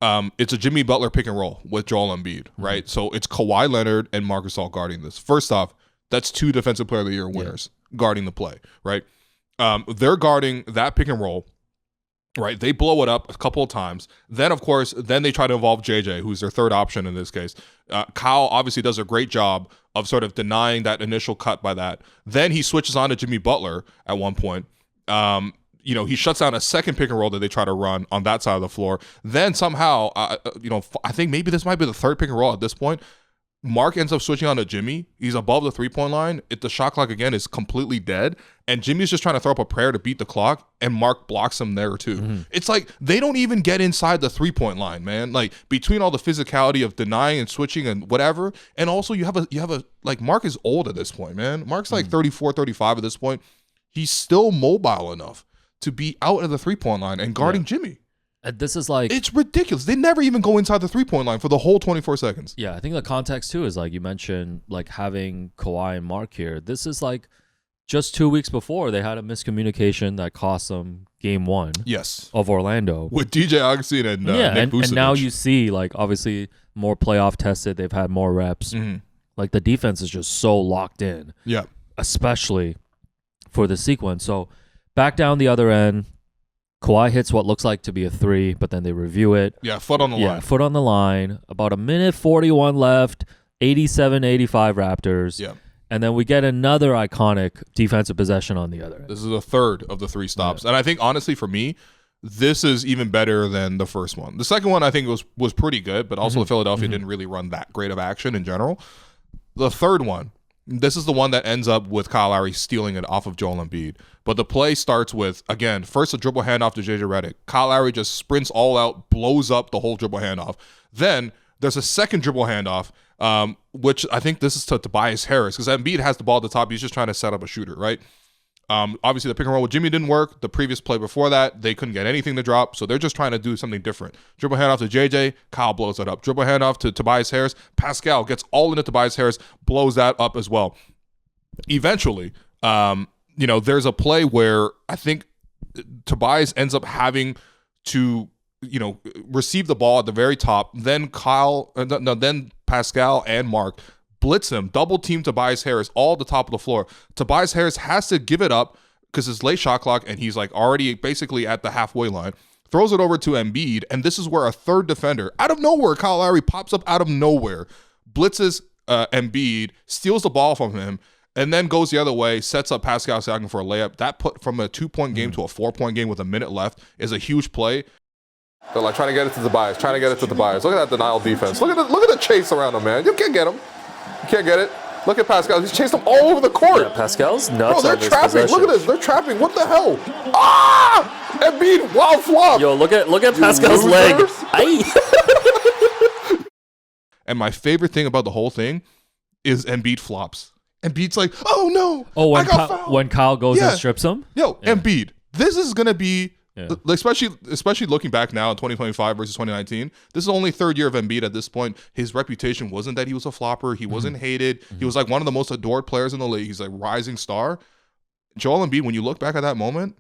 It's a Jimmy Butler pick and roll with Joel Embiid, right? So it's Kawhi Leonard and Marc Gasol guarding this. First off, that's 2 Defensive Player of the Year winners guarding the play, right? They're guarding that pick and roll, right? They blow it up a couple of times. Then, of course, they try to involve JJ, who's their third option in this case. Kyle obviously does a great job of sort of denying that initial cut by that. Then he switches on to Jimmy Butler at one point. He shuts down a second pick and roll that they try to run on that side of the floor. Then somehow, I think maybe this might be the third pick and roll at this point. Mark ends up switching on to Jimmy. He's above the 3-point line. The shot clock, again, is completely dead. And Jimmy's just trying to throw up a prayer to beat the clock, and Mark blocks him there too. It's they don't even get inside the 3-point line, man. Between all the physicality of denying and switching and whatever, and also you have a Mark is old at this point, man. Mark's 34, 35 at this point. He's still mobile enough to be out of the 3-point line and guarding Jimmy. This is it's ridiculous. They never even go inside the 3-point line for the whole 24 seconds. Yeah, I think the context too is you mentioned having Kawhi and Mark here. This is just 2 weeks before they had a miscommunication that cost them game 1 of Orlando with DJ Augustin and Nick Vucevic. And now you see obviously more playoff tested. They've had more reps. The defense is just so locked in. Yeah, especially for the sequence. So back down the other end, Kawhi hits what looks like to be a 3, but then they review it. Yeah, foot on the line. Foot on the line. About a minute 41 left, 87-85 Raptors. Yeah. And then we get another iconic defensive possession on the other end. This is a third of the 3 stops. And I think, honestly, for me, this is even better than the first one. The second one, I think, was pretty good, but also Philadelphia didn't really run that great of action in general. The third one, this is the one that ends up with Kyle Lowry stealing it off of Joel Embiid. But the play starts with, again, first a dribble handoff to JJ Redick. Kyle Lowry just sprints all out, blows up the whole dribble handoff. Then there's a second dribble handoff, which I think this is to Tobias Harris, because Embiid has the ball at the top. He's just trying to set up a shooter, right? Obviously, the pick and roll with Jimmy didn't work. The previous play before that, they couldn't get anything to drop, so they're just trying to do something different. Dribble handoff to JJ, Kyle blows it up. Dribble handoff to Tobias Harris, Pascal gets all into Tobias Harris, blows that up as well. Eventually, there's a play where I think Tobias ends up having to, receive the ball at the very top. Then then Pascal and Mark blitz him, double team Tobias Harris all at the top of the floor. Tobias Harris has to give it up because it's late shot clock and he's like already basically at the halfway line. Throws it over to Embiid, and this is where a third defender, out of nowhere, Kyle Lowry pops up out of nowhere, blitzes Embiid, steals the ball from him, and then goes the other way, sets up Pascal Siakam for a layup. That put from a 2-point game to a 4-point game with a minute left is a huge play. They're like trying to get it to Tobias, Look at that denial defense. Look at the chase around him, man. You can't get him. You can't get it. Look at Pascal. He's chased him all over the court. Yeah, Pascal's nuts. Bro, they're trapping. Look at this. They're trapping. What the hell? Embiid, wild flop. Yo, look at Pascal's leg. And my favorite thing about the whole thing is Embiid flops. Embiid's like, oh no. Oh, when Kyle goes and strips him? Embiid, this is going to be, especially looking back now in 2025 versus 2019, this is the only third year of Embiid at this point. His reputation wasn't that he was a flopper. He wasn't hated. He was like one of the most adored players in the league. He's like rising star. Joel Embiid, when you look back at that moment,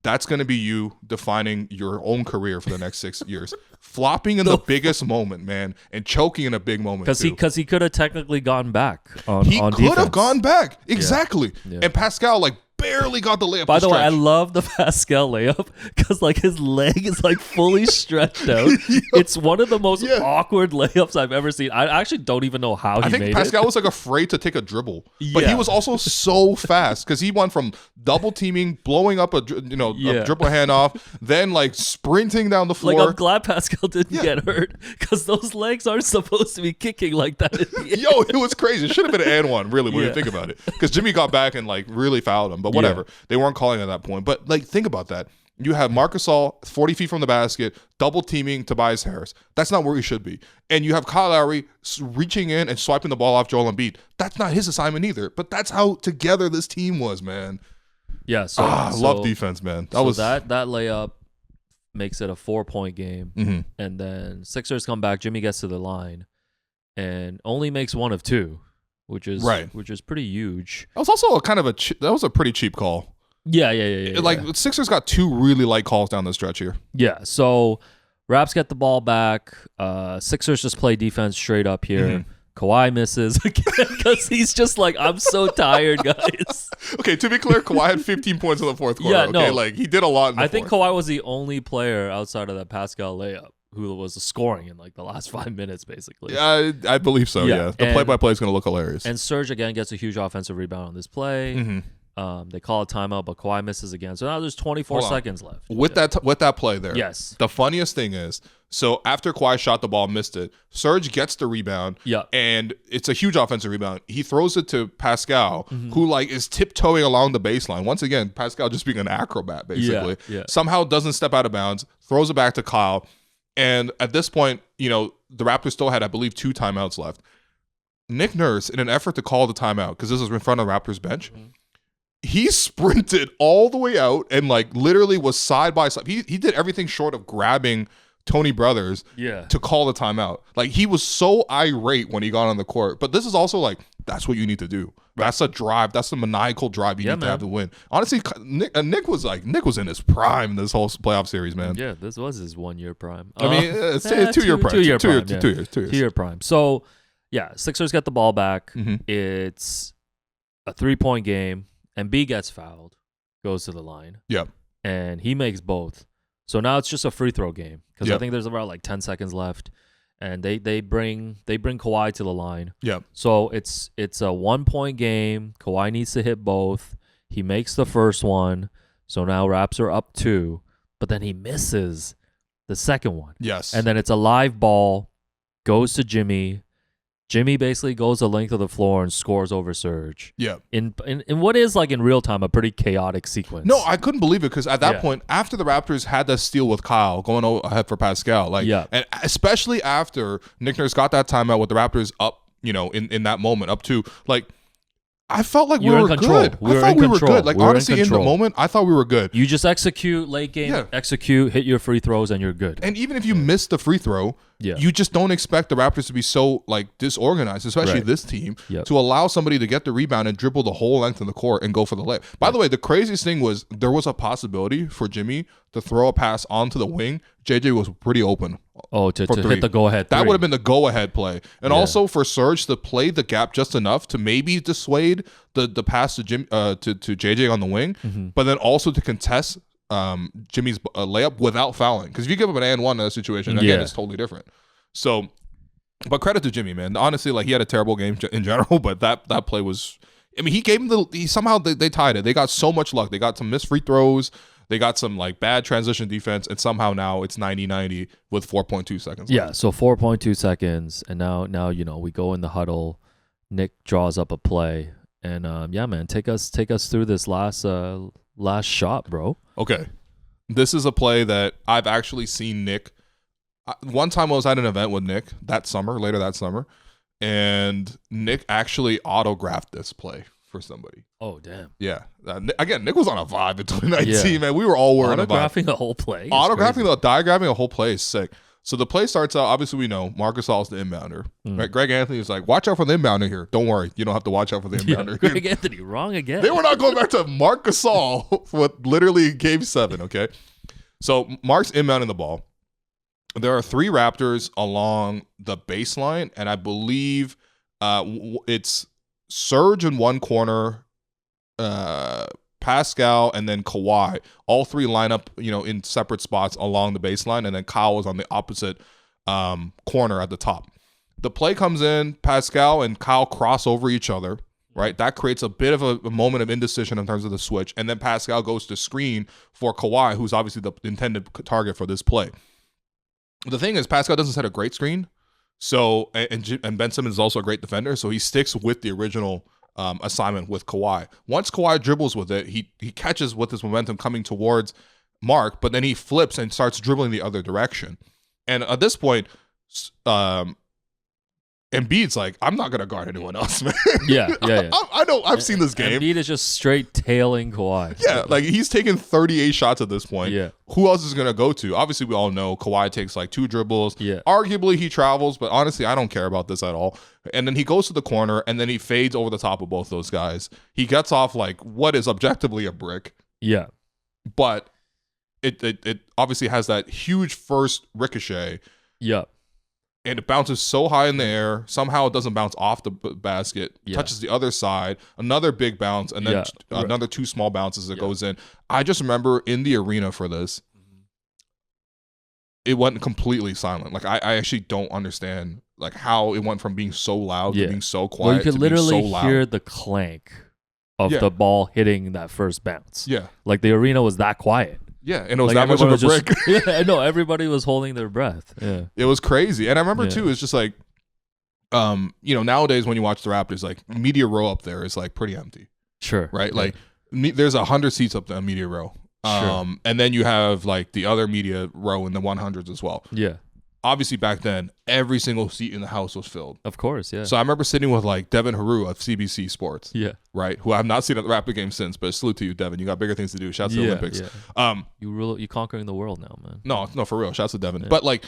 that's going to be you defining your own career for the next 6 years. Flopping in the biggest moment, man, and choking in a big moment. Because he could have technically gone back on He defense. could have gone back. Exactly. Yeah. And Pascal, barely got the layup. By the way, I love the Pascal layup because his leg is fully stretched out. It's one of the most awkward layups I've ever seen. I actually don't even know how he made it. I think Pascal was afraid to take a dribble, but he was also so fast because he went from double teaming, blowing up a dribble handoff, then sprinting down the floor. I'm glad Pascal didn't get hurt because those legs aren't supposed to be kicking like that. Yo, it was crazy. It should have been an and one, really, when you think about it, because Jimmy got back and really fouled him. But whatever. They weren't calling at that point. But think about that. You have Marc Gasol 40 feet from the basket, double teaming Tobias Harris. That's not where he should be. And you have Kyle Lowry reaching in and swiping the ball off Joel Embiid. That's not his assignment either. But that's how together this team was, man. Yeah. I love defense, man. That layup makes it a 4-point game. Mm-hmm. And then Sixers come back. Jimmy gets to the line and only makes 1 of 2. Which is pretty huge. That was also that was a pretty cheap call. Yeah. Sixers got 2 really light calls down the stretch here. Yeah. So Raps get the ball back. Sixers just play defense straight up here. Mm-hmm. Kawhi misses again because he's just I'm so tired, guys. Okay, to be clear, Kawhi had 15 points in the fourth quarter. Yeah, no. He did a lot in the fourth. Think Kawhi was the only player outside of that Pascal layup who was scoring in the last 5 minutes, basically. Yeah, I believe so, yeah. The play-by-play is going to look hilarious. And Serge, again, gets a huge offensive rebound on this play. Mm-hmm. They call a timeout, but Kawhi misses again. So now there's 24 seconds left. With that play there, yes. The funniest thing is, so after Kawhi shot the ball, missed it, Serge gets the rebound, and it's a huge offensive rebound. He throws it to Pascal, who is tiptoeing along the baseline. Once again, Pascal just being an acrobat, basically. Yeah. Somehow doesn't step out of bounds, throws it back to Kyle. And at this point, the Raptors still had, I believe, 2 timeouts left. Nick Nurse, in an effort to call the timeout, because this was in front of the Raptors bench, he sprinted all the way out and literally was side by side. He did everything short of grabbing Tony Brothers to call the timeout. He was so irate when he got on the court. But this is also that's what you need to do. Right. That's a drive. That's a maniacal drive you need to have to win. Honestly, Nick was in his prime this whole playoff series, man. Yeah, this was his 1-year prime. I mean, it's 2-year prime. 2-year prime. So, Sixers get the ball back. Mm-hmm. It's a 3-point game. Embiid gets fouled, goes to the line. Yep. And he makes both. So now it's just a free throw game because Yep. I think there's about like 10 seconds left, and they bring Kawhi to the line. Yep. So it's a 1 point game. Kawhi needs to hit both. He makes the first one. So now Raps are up 2, but then he misses the second one. Yes. And then it's a live ball, goes to Jimmy. Jimmy basically goes the length of the floor and scores over Serge. Yeah. In what is like in real time a pretty chaotic sequence. No, I couldn't believe it because at that point, after the Raptors had that steal with Kyle going ahead for Pascal, and especially after Nick Nurse got that timeout with the Raptors up, in that moment, up 2, I felt like we were good. I thought we were good. Like, honestly, in the moment, I thought we were good. You just execute late game, hit your free throws, and you're good. And even if you miss the free throw, you just don't expect the Raptors to be so disorganized, especially this team, to allow somebody to get the rebound and dribble the whole length of the court and go for the layup. By the way, the craziest thing was there was a possibility for Jimmy to throw a pass onto the wing. JJ was pretty open. Oh, to hit the go-ahead. That would have been the go-ahead play. And also for Serge to play the gap just enough to maybe dissuade the pass to JJ on the wing, but then also to contest Jimmy's layup without fouling. Because if you give up an and one in that situation, again, it's totally different. So, but credit to Jimmy, man. Honestly, he had a terrible game in general, but that play was. I mean, he gave him somehow they tied it. They got so much luck. They got some missed free throws. They got some bad transition defense, and somehow now it's 90-90 with 4.2 seconds left. Yeah, so 4.2 seconds, and now we go in the huddle. Nick draws up a play, and man, take us through this last shot, bro. Okay, this is a play that I've actually seen Nick. One time I was at an event with Nick later that summer, and Nick actually autographed this play for somebody. Oh, damn. Yeah. Again, Nick was on a vibe in 2019, man. We were all wearing a vibe. Autographing a whole play? Diagramming a whole play is sick. So the play starts out, obviously we know, Marc Gasol's the inbounder. Right? Greg Anthony is like, watch out for the inbounder here. Don't worry. You don't have to watch out for the inbounder. Greg Anthony, wrong again. They were not going back to Marc Gasol with literally Game 7, okay? So Marc's inbounding the ball. There are 3 Raptors along the baseline, and I believe it's Serge in one corner, Pascal, and then Kawhi. All 3 line up, in separate spots along the baseline, and then Kyle was on the opposite corner at the top. The play comes in, Pascal and Kyle cross over each other, right? That creates a bit of a moment of indecision in terms of the switch, and then Pascal goes to screen for Kawhi, who's obviously the intended target for this play. The thing is, Pascal doesn't set a great screen, so and Ben Simmons is also a great defender, so he sticks with the original assignment with Kawhi. Once Kawhi dribbles with it, he catches with his momentum coming towards Marc, but then he flips and starts dribbling the other direction. And at this point, Embiid's like, I'm not going to guard anyone else, man. Yeah. I know. I've seen this game. Embiid is just straight tailing Kawhi. Yeah, he's taken 38 shots at this point. Yeah. Who else is going to go to? Obviously, we all know Kawhi takes 2 dribbles. Yeah. Arguably, he travels, but honestly, I don't care about this at all. And then he goes to the corner, and then he fades over the top of both those guys. He gets off what is objectively a brick. Yeah. But it obviously has that huge first ricochet. Yeah. And it bounces so high in the air. Somehow it doesn't bounce off the basket. Touches the other side. Another big bounce. And then another 2 small bounces that goes in. I just remember in the arena for this, it went completely silent. I actually don't understand how it went from being so loud to being so quiet. Well, you could literally so hear the clank of the ball hitting that first bounce. Yeah. The arena was that quiet. Yeah, and it was that much of a brick. Yeah, I know. Everybody was holding their breath. Yeah, it was crazy. And I remember too, it's just nowadays when you watch the Raptors, media row up there is pretty empty. Sure. Right. There's 100 seats up there on media row. Sure. And then you have the other media row in the 100s as well. Yeah. Obviously back then, every single seat in the house was filled. Of course, yeah. So I remember sitting with Devin Haru of CBC Sports. Yeah. Right. Who I have not seen at the Raptor game since, but salute to you, Devin. You got bigger things to do. Shouts to the Olympics. Yeah. You conquering the world now, man. No, for real. Shouts to Devin. Yeah. But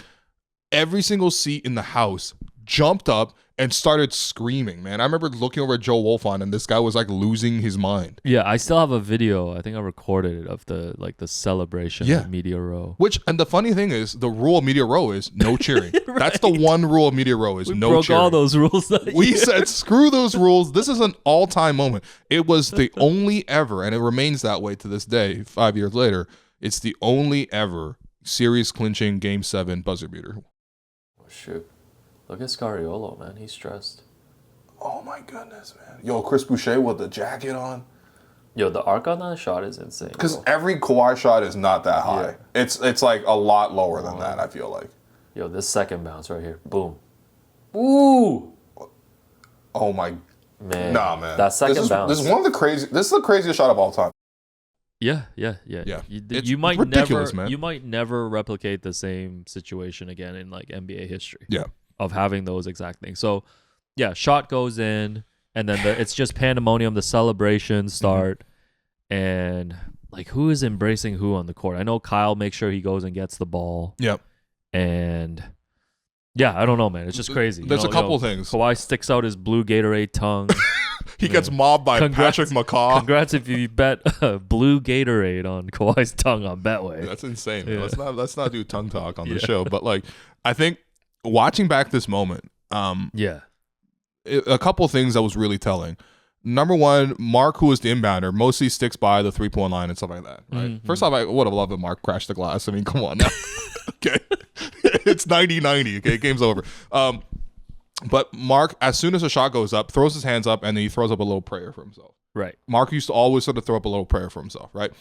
every single seat in the house jumped up and started screaming, man. I remember looking over at Joe Wolfon, and this guy was like losing his mind. Yeah, I still have a video. I think I recorded it of the celebration at Media Row. And the funny thing is, the rule of Media Row is no cheering. Right. That's the one rule of Media Row is no broke cheering. all those rules. We said screw those rules. This is an all-time moment. It was the only ever, and it remains that way to this day. 5 years later, it's the only ever series clinching Game 7 buzzer beater. Oh shoot. Look at Scariolo, man. He's stressed. Oh, my goodness, man. Yo, Chris Boucher with the jacket on. Yo, the arc on that shot is insane. Because every Kawhi shot is not that high. Yeah. It's like a lot lower than that, I feel like. Yo, this second bounce right here. Boom. Ooh. Oh, my. Man. Nah, man. That second bounce. This is the craziest shot of all time. Yeah. You might ridiculous, never, man. You might never replicate the same situation again in like NBA history. Yeah. Of having those exact things. So, yeah, shot goes in, and then it's just pandemonium. The celebrations start, and like who is embracing who on the court? I know Kyle makes sure he goes and gets the ball. Yep. And yeah, I don't know, man. It's just crazy. There's a couple things. Kawhi sticks out his blue Gatorade tongue. He gets mobbed by Patrick McCaw. Congrats if you bet blue Gatorade on Kawhi's tongue on Betway. That's insane. Yeah. Let's not do tongue talk on the show. But like, I think watching back this moment, a couple things that was really telling. Number one, Mark, who was the inbounder, mostly sticks by the 3-point line and stuff like that. Right. Mm-hmm. First off, I would have loved if Mark crashed the glass. I mean, come on now. Okay, it's 90-90. Okay, game's over. But Mark, as soon as a shot goes up, throws his hands up, and then he throws up a little prayer for himself. Right. Mark used to always sort of throw up a little prayer for himself. Right.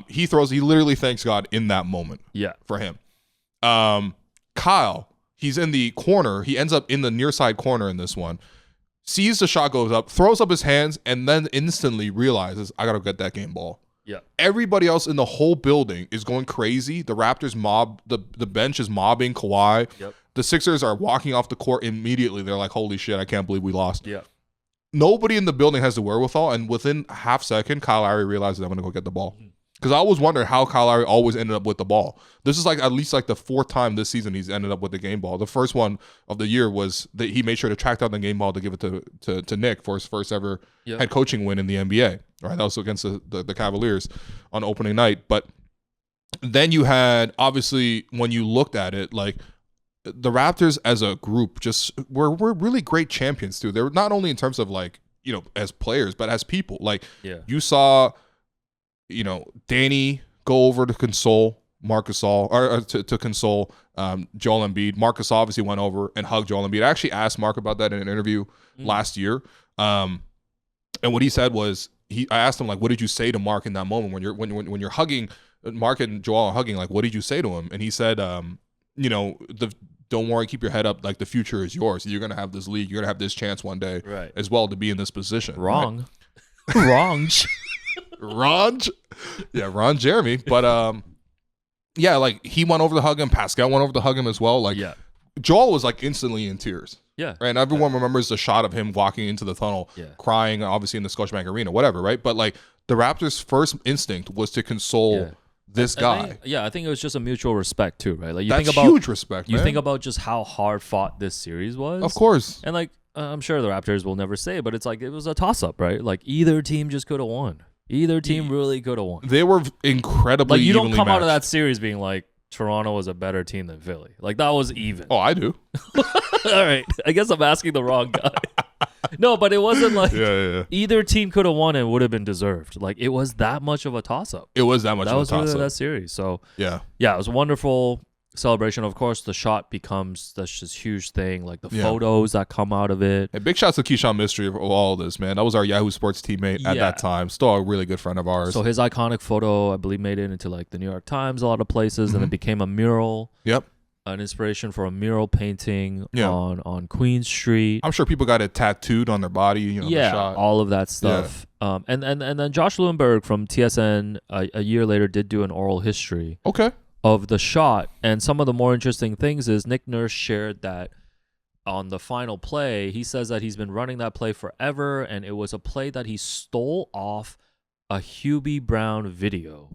He literally thanks God in that moment. Yeah. For him. Kyle. He's in the corner. He ends up in the near side corner in this one. Sees the shot goes up, throws up his hands, and then instantly realizes, I got to get that game ball. Yeah. Everybody else in the whole building is going crazy. The Raptors mob, the bench is mobbing Kawhi. Yep. The Sixers are walking off the court immediately. They're like, holy shit, I can't believe we lost. Yeah. Nobody in the building has the wherewithal, and within a half second, Kyle Lowry realizes I'm going to go get the ball. Because I always wondered how Kyle Lowry always ended up with the ball. This is like at least like the fourth time this season he's ended up with the game ball. The first one of the year was that he made sure to track down the game ball to give it to Nick for his first ever head coaching win in the NBA. Right, that was against the Cavaliers on opening night. But then you had, obviously, when you looked at it, like the Raptors as a group just were really great champions too. They were not only in terms of like, you know, as players, but as people. Like you saw, you know, Danny go over to console Marc Gasol, or to console Joel Embiid. Marc Gasol obviously went over and hugged Joel Embiid. I actually asked Mark about that in an interview last year, and what he said was, I asked him, like, what did you say to Mark in that moment when you're hugging Mark and Joel are hugging, like, what did you say to him? And he said, you know, don't worry, keep your head up, like the future is yours. You're gonna have this league, you're gonna have this chance one day, right, as well, to be in this position. Wrong. Wrong. Ron Jeremy. But yeah, like he went over to hug him. Pascal went over to hug him as well. Like Joel was like instantly in tears. Yeah. Right. And everyone remembers the shot of him walking into the tunnel, crying, obviously in the Scotiabank Arena, whatever, right? But like the Raptors' first instinct was to console this guy. I think it was just a mutual respect too, right? Like you That's think about huge respect. You man. think about just how hard fought this series was. Of course. And like I'm sure the Raptors will never say, but it's like it was a toss-up, right? Like either team just could have won. Either team really could have won. They were incredibly like you don't come matched. out of that series being like Toronto was a better team than Philly. Like that was even. Oh, I do. All right. I guess I'm asking the wrong guy. No, but it wasn't like either team could have won and would have been deserved. Like it was that much of a toss-up. It was that much of a toss-up. Really that series. So yeah, it was a wonderful celebration. Of course, the shot becomes that's just huge thing. Like the photos that come out of it. Hey, big shouts to Kishan Mistry for all of this, man. That was our Yahoo Sports teammate at that time. Still a really good friend of ours. So his iconic photo, I believe, made it into like the New York Times, a lot of places, and it became a mural. Yep. An inspiration for a mural painting on Queen Street. I'm sure people got it tattooed on their body. You know, the shot. All of that stuff. Yeah. And then Josh Lewinberg from TSN a year later did do an oral history. Okay. Of the shot, and some of the more interesting things is Nick Nurse shared that on the final play, he says that he's been running that play forever, and it was a play that he stole off a Hubie Brown video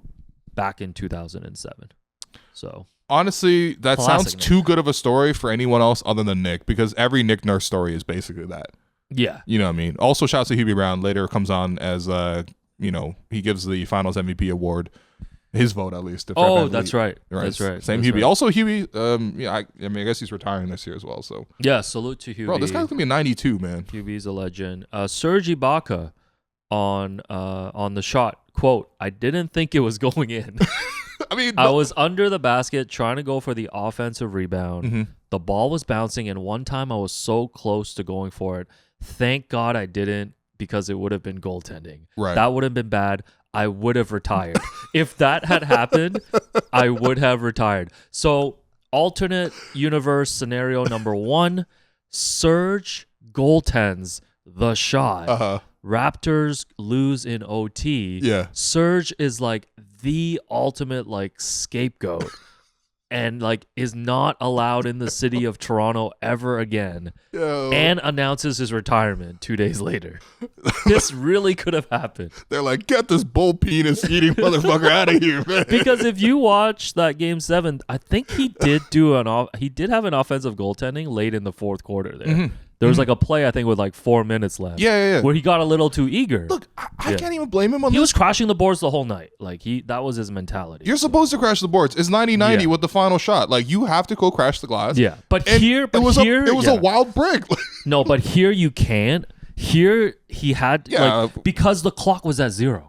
back in 2007. So Honestly, that Classic sounds Nick. too good of a story for anyone else other than Nick, because every Nick Nurse story is basically that. Yeah. You know what I mean? Also, shouts to Hubie Brown. Later comes on as, he gives the Finals MVP award. His vote, at least. That's right. That's right. Same That's Hubie. right. Also, Hubie, I guess he's retiring this year as well. So Yeah, salute to Hubie. Bro, this guy's going to be 92, man. Hubie's a legend. Serge Ibaka on the shot. Quote, I didn't think it was going in. I was under the basket trying to go for the offensive rebound. Mm-hmm. The ball was bouncing, and one time I was so close to going for it. Thank God I didn't, because it would have been goaltending. Right. That would have been bad. I would have retired. If that had happened, I would have retired. So, alternate universe scenario number 1, Serge goaltends the shot. Uh-huh. Raptors lose in OT. Yeah. Serge is like the ultimate like scapegoat and like is not allowed in the city of Toronto ever again. Yo. And announces his retirement 2 days later. This really could have happened. They're like, get this bull penis eating motherfucker out of here, man. Because if you watch that game 7, I think he did have an offensive goaltending late in the fourth quarter there. Mm-hmm. There was like a play, I think, with like 4 minutes left. Yeah. Where he got a little too eager. Look, I can't even blame him on He this. was crashing the boards the whole night. Like that was his mentality. You're supposed to crash the boards. It's 90-90 with the final shot. Like, you have to go crash the glass. Yeah. But And here it was a wild break. No, but here you can't. Here he had because the clock was at 0.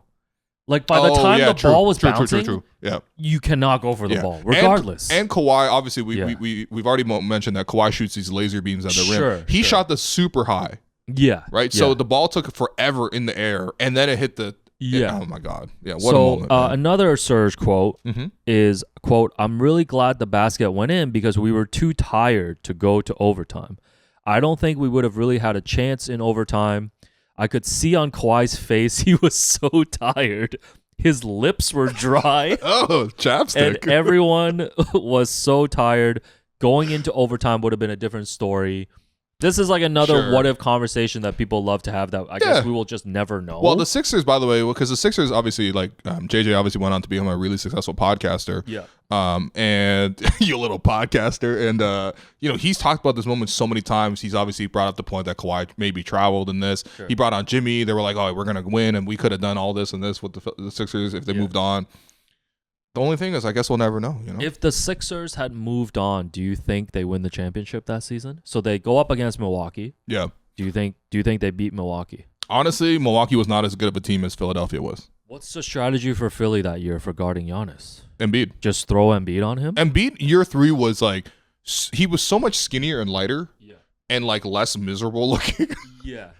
Like by the time the ball was bouncing, Yeah. you cannot go for the ball, regardless. And Kawhi, obviously, we've already mentioned that Kawhi shoots these laser beams at the rim. He shot the super high. Yeah. Right? So the ball took forever in the air, and then it hit the... Yeah. Oh, my God. Yeah, what a moment. Another Serge quote is, quote, I'm really glad the basket went in because we were too tired to go to overtime. I don't think we would have really had a chance in overtime. I could see on Kawhi's face he was so tired. His lips were dry. Oh, chapstick. And everyone was so tired. Going into overtime would have been a different story. This is like another what-if conversation that people love to have that I guess we will just never know. Well, the Sixers, by the way, because the Sixers obviously, like, JJ obviously went on to become a really successful podcaster. Yeah. And you little podcaster. And, he's talked about this moment so many times. He's obviously brought up the point that Kawhi maybe traveled in this. Sure. He brought on Jimmy. They were like, oh, we're going to win, and we could have done all this and this with the Sixers if they moved on. The only thing is, I guess we'll never know. If the Sixers had moved on, do you think they win the championship that season? So they go up against Milwaukee. Yeah. Do you think they beat Milwaukee? Honestly, Milwaukee was not as good of a team as Philadelphia was. What's the strategy for Philly that year for guarding Giannis? Embiid. Just throw Embiid on him? Embiid, year 3 was like, he was so much skinnier and lighter and like less miserable looking. Yeah.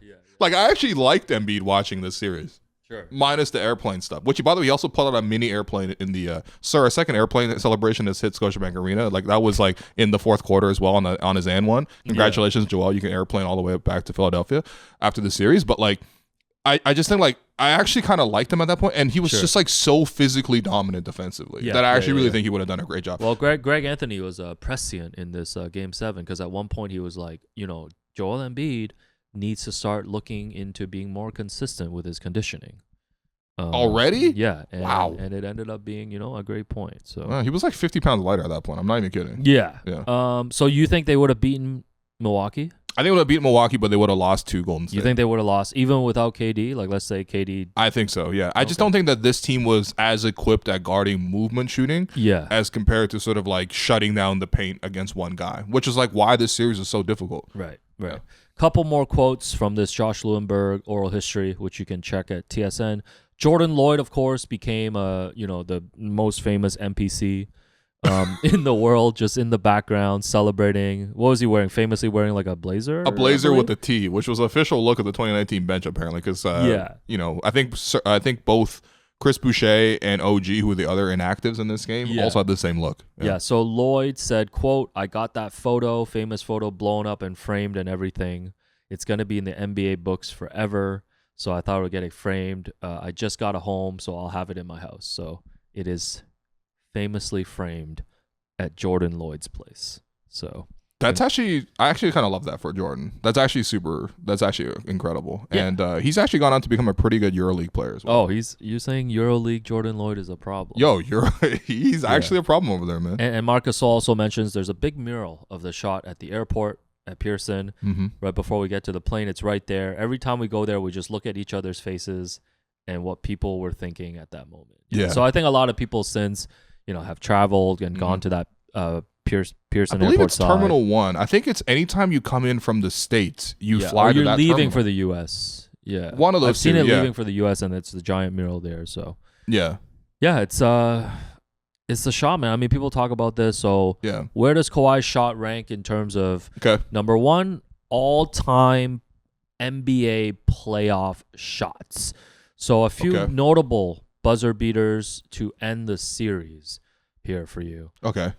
Like, I actually liked Embiid watching this series. Sure. Minus the airplane stuff, which, by the way, he also pulled out a mini airplane in the a second airplane celebration has hit Scotiabank Arena. Like, that was like in the fourth quarter as well on his and one. Congratulations, Joel. You can airplane all the way back to Philadelphia after the series. But like, I just think like I actually kind of liked him at that point, and he was just like so physically dominant defensively that I actually really think he would have done a great job. Well, Greg Anthony was prescient in this Game 7 because at one point he was like, Joel Embiid needs to start looking into being more consistent with his conditioning. Already? Yeah. Wow. And it ended up being, a great point. So he was like 50 pounds lighter at that point. I'm not even kidding. Yeah. So you think they would have beaten Milwaukee? I think they would have beaten Milwaukee, but they would have lost to Golden State. You think they would have lost even without KD? Like, let's say KD. I think so, yeah. I just don't think that this team was as equipped at guarding movement shooting as compared to sort of like shutting down the paint against one guy, which is like why this series is so difficult. Right. Couple more quotes from this Josh Lewenberg oral history, which you can check at TSN. Jordan Lloyd, of course, became the most famous NPC in the world, just in the background celebrating. What was he wearing? Famously wearing like a blazer? A blazer with a T, which was the official look of the 2019 bench apparently. Because I think both Chris Boucher and OG, who were the other inactives in this game, also had the same look. Yeah. So Lloyd said, quote, I got that famous photo blown up and framed and everything. It's going to be in the NBA books forever. So I thought I would get it framed. I just got a home, so I'll have it in my house. So it is famously framed at Jordan Lloyd's place. So I actually kind of love that for Jordan. That's actually incredible. Yeah. And he's actually gone on to become a pretty good EuroLeague player as well. Oh, you're saying EuroLeague Jordan Lloyd is a problem. Yo, he's actually a problem over there, man. And Marcus also mentions there's a big mural of the shot at the airport at Pearson right before we get to the plane. It's right there. Every time we go there, we just look at each other's faces and what people were thinking at that moment. Yeah. So I think a lot of people since, have traveled and gone to that Pearson I believe Airport it's Terminal 1. I think it's anytime you come in from the States, you fly to that terminal. You're leaving terminal. For the U.S. Yeah. One of those I've seen two, it leaving for the U.S. and it's the giant mural there. So yeah. Yeah, it's the shot, man. I mean, people talk about this. So where does Kawhi's shot rank in terms of number one, all-time NBA playoff shots? So a few notable buzzer beaters to end the series here for you. Okay.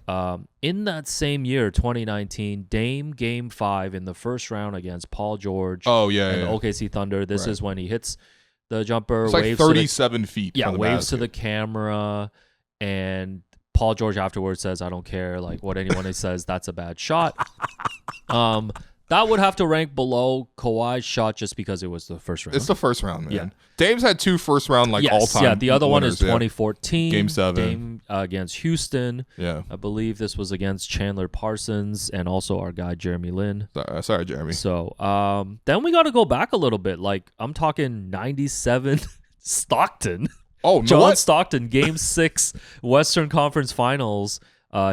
In that same year, 2019, Dame Game 5 in the first round against Paul George. Oh, yeah. And the OKC Thunder. This is when he hits the jumper. It's like 37 feet. Yeah, from the waves basket. to the camera. And Paul George afterwards says, I don't care like what anyone says, that's a bad shot. That would have to rank below Kawhi's shot just because it was the first round. It's the first round, man. Yeah. Dame's had 2 first round all-time. Yeah, the other winners, one is 2014. Game 7. Dame against Houston. Yeah. I believe this was against Chandler Parsons and also our guy Jeremy Lin. Sorry, Jeremy. So then we got to go back a little bit. Like I'm talking 97 Stockton. Oh, John Stockton, Game 6 Western Conference Finals.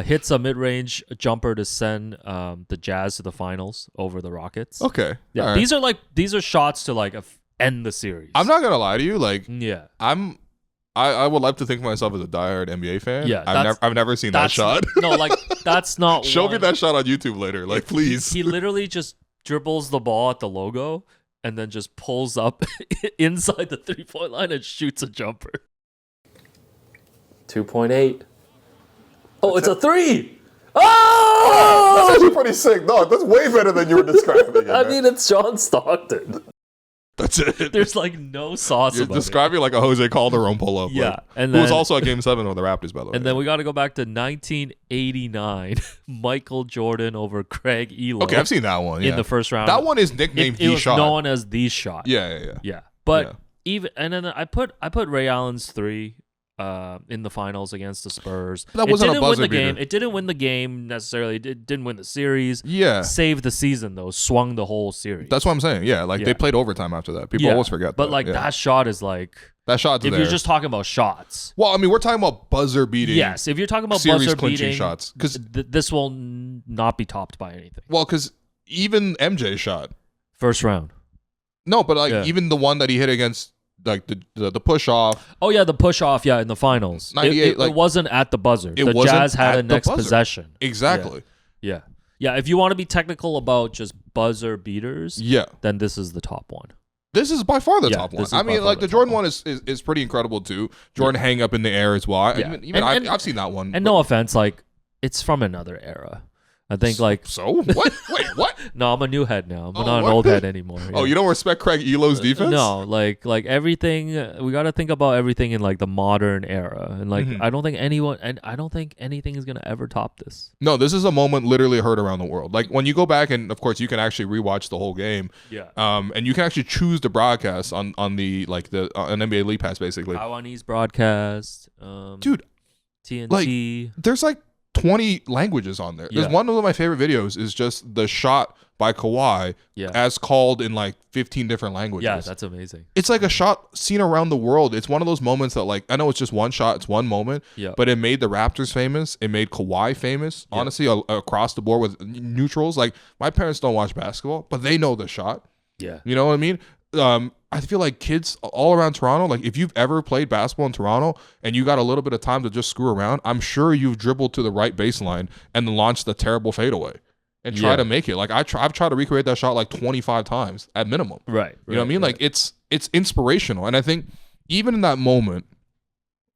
Hits a mid-range jumper to send the Jazz to the finals over the Rockets. Okay. Yeah, right. these are shots to end the series. I'm not gonna lie to you. I would like to think of myself as a diehard NBA fan. Yeah, I've never seen that shot. No, that's not. Show me that shot on YouTube later, please. He literally just dribbles the ball at the logo and then just pulls up inside the 3-point line and shoots a jumper. 2.8. Oh, it's a 3! Oh! That's actually pretty sick. No, that's way better than you were describing it. I mean, it's John Stockton. That's it. There's no sauce You're about describing like a Jose Calderon pull-up. Yeah. And who was also at Game 7 with the Raptors, by the way. And then we got to go back to 1989. Michael Jordan over Craig Elo. Okay, I've seen that one. Yeah. In the first round. That one is nicknamed The Shot. It was known as The Shot. Yeah. But even... And then I put Ray Allen's 3... in the finals against the Spurs. But that wasn't a buzzer beater. It didn't win the game necessarily. It didn't win the series. Yeah. Saved the season, though. Swung the whole series. That's what I'm saying. Yeah, they played overtime after that. People always forget that. But that shot is like... That shot's if there. you're just talking about shots. Well, I mean, we're talking about buzzer beating. Yes, if you're talking about series buzzer clinching beating shots. Because this will not be topped by anything. Well, because even MJ shot. First round. No, but even the one that he hit against... the push off. Oh yeah, the push off. Yeah, in the finals, 98. It wasn't at the buzzer. The Jazz had a next possession. Exactly. Yeah. If you want to be technical about just buzzer beaters, then this is the top one. This is by far the top one. I mean, the Jordan one is pretty incredible too. Jordan hang up in the air as well. I've seen that one. And no offense, it's from another era. I think So? What? Wait, what? No, I'm a new head now. I'm not an old head anymore. Oh, you don't respect Craig Elo's defense? No, like everything. We got to think about everything in the modern era, and I don't think anything is gonna ever top this. No, this is a moment literally heard around the world. When you go back and of course you can actually rewatch the whole game. Yeah. And you can actually choose the broadcast on the an NBA League Pass basically. Taiwanese broadcast. Dude, TNT. There's 20 languages on there. There's one of my favorite videos is just the shot by Kawhi as called in 15 different languages. Yeah, that's amazing. It's like a shot seen around the world. It's one of those moments that I know it's just one shot, it's one moment, but it made the Raptors famous. It made Kawhi famous, honestly, across the board with neutrals. My parents don't watch basketball, but they know the shot. Yeah. You know what I mean? I feel like kids all around Toronto, if you've ever played basketball in Toronto and you got a little bit of time to just screw around, I'm sure you've dribbled to the right baseline and then launched a terrible fadeaway and try to make it. I've tried to recreate that shot 25 times at minimum. Right. You know what I mean? It's inspirational. And I think even in that moment,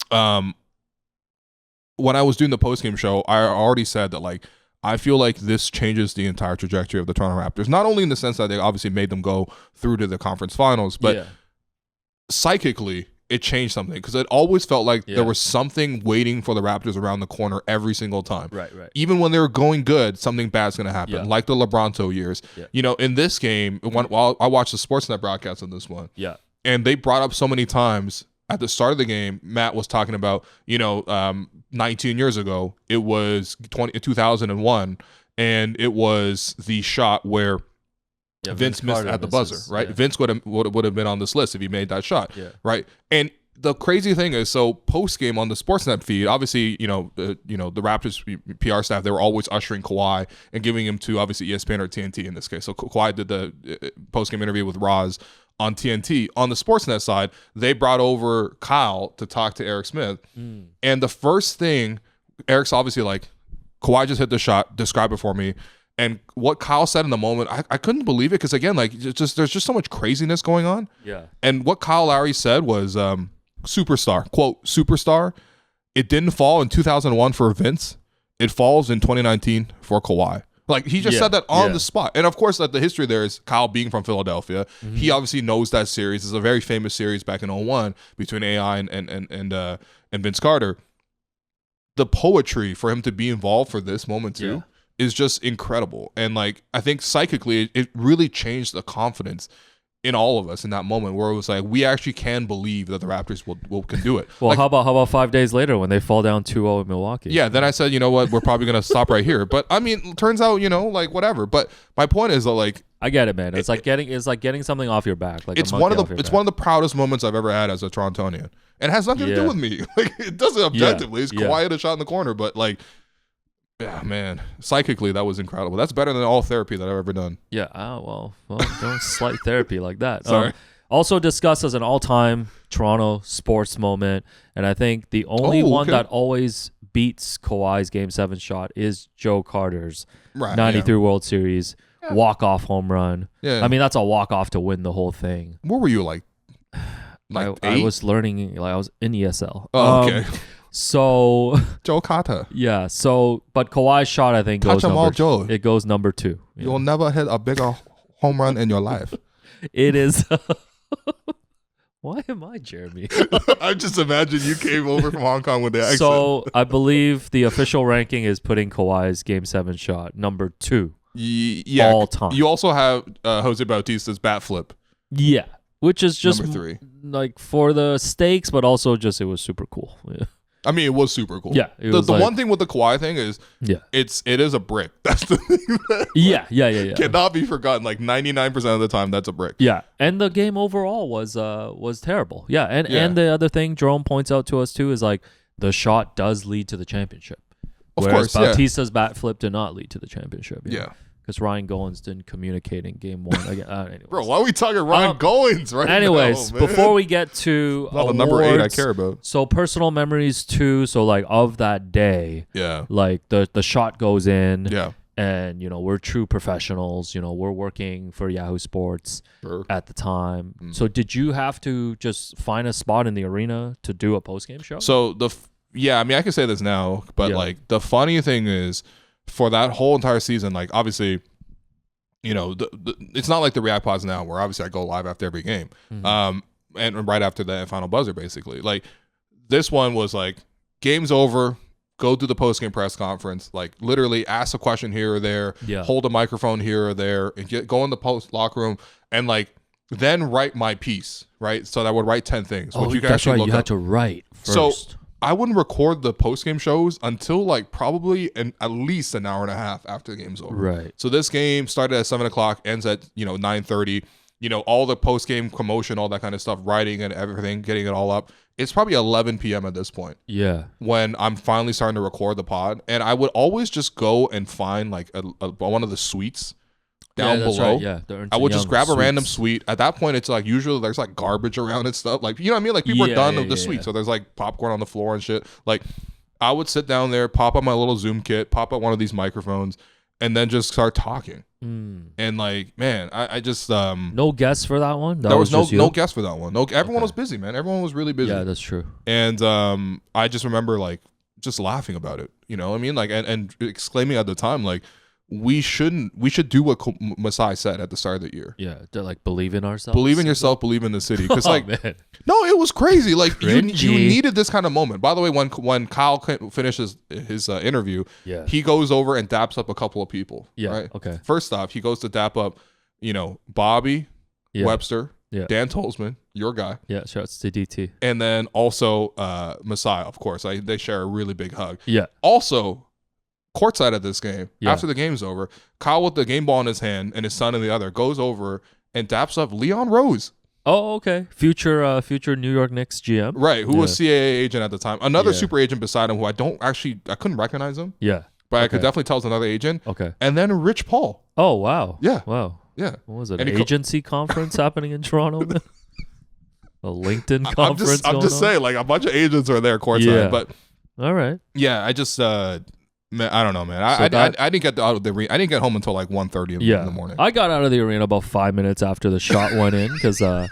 when I was doing the postgame show, I already said that I feel like this changes the entire trajectory of the Toronto Raptors, not only in the sense that they obviously made them go through to the conference finals, but psychically, it changed something because it always felt like there was something waiting for the Raptors around the corner every single time. Right. Even when they were going good, something bad's going to happen, like the LeBronto years. Yeah. You know, in this game, while I watched the Sportsnet broadcast on this one, and they brought up so many times at the start of the game, Matt was talking about, 19 years ago, it was 2001, and it was the shot where Vince missed at the buzzer, right? Yeah. Vince would have been on this list if he made that shot, right? And the crazy thing is, so post game on the Sportsnet feed, obviously, the Raptors PR staff, they were always ushering Kawhi and giving him to obviously ESPN or TNT in this case. So Kawhi did the post game interview with Roz on TNT. On the Sportsnet side, they brought over Kyle to talk to Eric Smith, and the first thing, Eric's obviously like, Kawhi just hit the shot. Describe it for me. And what Kyle said in the moment, I couldn't believe it because, again, like, there's just so much craziness going on. Yeah. And what Kyle Lowry said was superstar. Quote, superstar. It didn't fall in 2001 for Vince. It falls in 2019 for Kawhi. Like, he just said that on the spot. And, of course, the history there is Kyle being from Philadelphia. Mm-hmm. He obviously knows that series. It's a very famous series back in 2001 between AI and Vince Carter. The poetry for him to be involved for this moment, too, is just incredible. And like, I think psychically it really changed the confidence in all of us in that moment where it was like, we actually can believe that the Raptors can do it. Well, like, how about 5 days later when they fall down 2-0 in Milwaukee? Yeah, then I said, you know what, we're probably going to stop right here. But I mean, it turns out, like, whatever. But my point is that, like, I get it, man. It's like getting something off your back. Like, it's one of the proudest moments I've ever had as a Torontonian. And it has nothing to do with me. Like, it doesn't objectively. It's Kawhi had a shot in the corner, but like, yeah, man, psychically that was incredible. That's better than all therapy that I've ever done. Yeah, well, don't slight therapy like that. Sorry. Also discussed as an all-time Toronto sports moment, and I think the only one that always beats Kawhi's Game 7 shot is Joe Carter's 93 World Series walk-off home run. Yeah. I mean, that's a walk-off to win the whole thing. What were you, like I was learning, like I was in ESL. Oh, okay. So Joe Carter. Yeah. So, but Kawhi's shot, I think, goes number 2. You'll never hit a bigger home run in your life. It is. Why am I Jeremy? I just imagine you came over from Hong Kong with the accent. So I believe the official ranking is putting Kawhi's Game 7 shot number 2. All time. You also have Jose Bautista's bat flip. Yeah, which is just number 3, like for the stakes, but also just it was super cool. Yeah. I mean, it was super cool. Yeah. The one thing with the Kawhi thing is, it is a brick. That's the thing. That cannot be forgotten. Like 99% of the time, that's a brick. Yeah, and the game overall was terrible. Yeah, and the other thing Jerome points out to us too is like the shot does lead to the championship. Of course, Bautista's bat flip did not lead to the championship. Yeah. Because Ryan Goins didn't communicate in game 1. Anyways. Bro, why are we talking Ryan Goins right anyways, now, before we get to not the number 8 I care about. So personal memories too. So like of that day, like the shot goes in, and we're true professionals. We're working for Yahoo Sports at the time. So did you have to just find a spot in the arena to do a post game show? So I mean, I can say this now, but like the funny thing is, for that whole entire season, like obviously, it's not like the React Pods now where obviously I go live after every game, and right after the final buzzer, basically. Like this one was like game's over, go do the post game press conference, like literally ask a question here or there, hold a microphone here or there, and go in the post locker room and like then write my piece, right? So that I would write 10 things. Oh, that's right. You had to write first. So I wouldn't record the post-game shows until like probably at least an hour and a half after the game's over. Right. So this game started at 7 o'clock, ends at 9:30. All the post-game commotion, all that kind of stuff, writing and everything, getting it all up. It's probably 11 p.m. at this point. Yeah. When I'm finally starting to record the pod, and I would always just go and find like one of the suites down below. Right. Yeah, I would just grab a random suite. At that point, it's like usually there's like garbage around and stuff. Like, you know what I mean? Like people are done with the suite. So there's like popcorn on the floor and shit. Like I would sit down there, pop up my little Zoom kit, pop up one of these microphones, and then just start talking. And like, man, I just no guests for that one. There was no guests for that one. No, everyone was busy, man. Everyone was really busy. Yeah, that's true. And I just remember like just laughing about it. You know what I mean? Like and exclaiming at the time like, we should do what Masai said at the start of the year. Yeah, to like believe in ourselves. Believe in yourself, believe in the city. Because no, it was crazy. Like you needed this kind of moment. By the way, when Kyle finishes his interview, he goes over and daps up a couple of people. Yeah. Right. Okay. First off, he goes to dap up, Bobby Webster, Dan Tolzman, your guy. Yeah. Shouts to DT. And then also Masai, of course. They share a really big hug. Yeah. Also, courtside of this game, after the game's over, Kyle with the game ball in his hand and his son in the other goes over and daps up Leon Rose. Oh, okay. Future New York Knicks GM. Right, who was CAA agent at the time. Another super agent beside him who I couldn't recognize him. Yeah. But I could definitely tell it's another agent. Okay. And then Rich Paul. Oh, wow. Yeah. Wow. Yeah. What was it? An agency conference happening in Toronto? A LinkedIn conference I'm just saying, like, a bunch of agents are there courtside. Yeah. But all right. Yeah, I just man, I don't know, man. I didn't get out of the arena. I didn't get home until like 1:30 in the morning. I got out of the arena about 5 minutes after the shot went in because I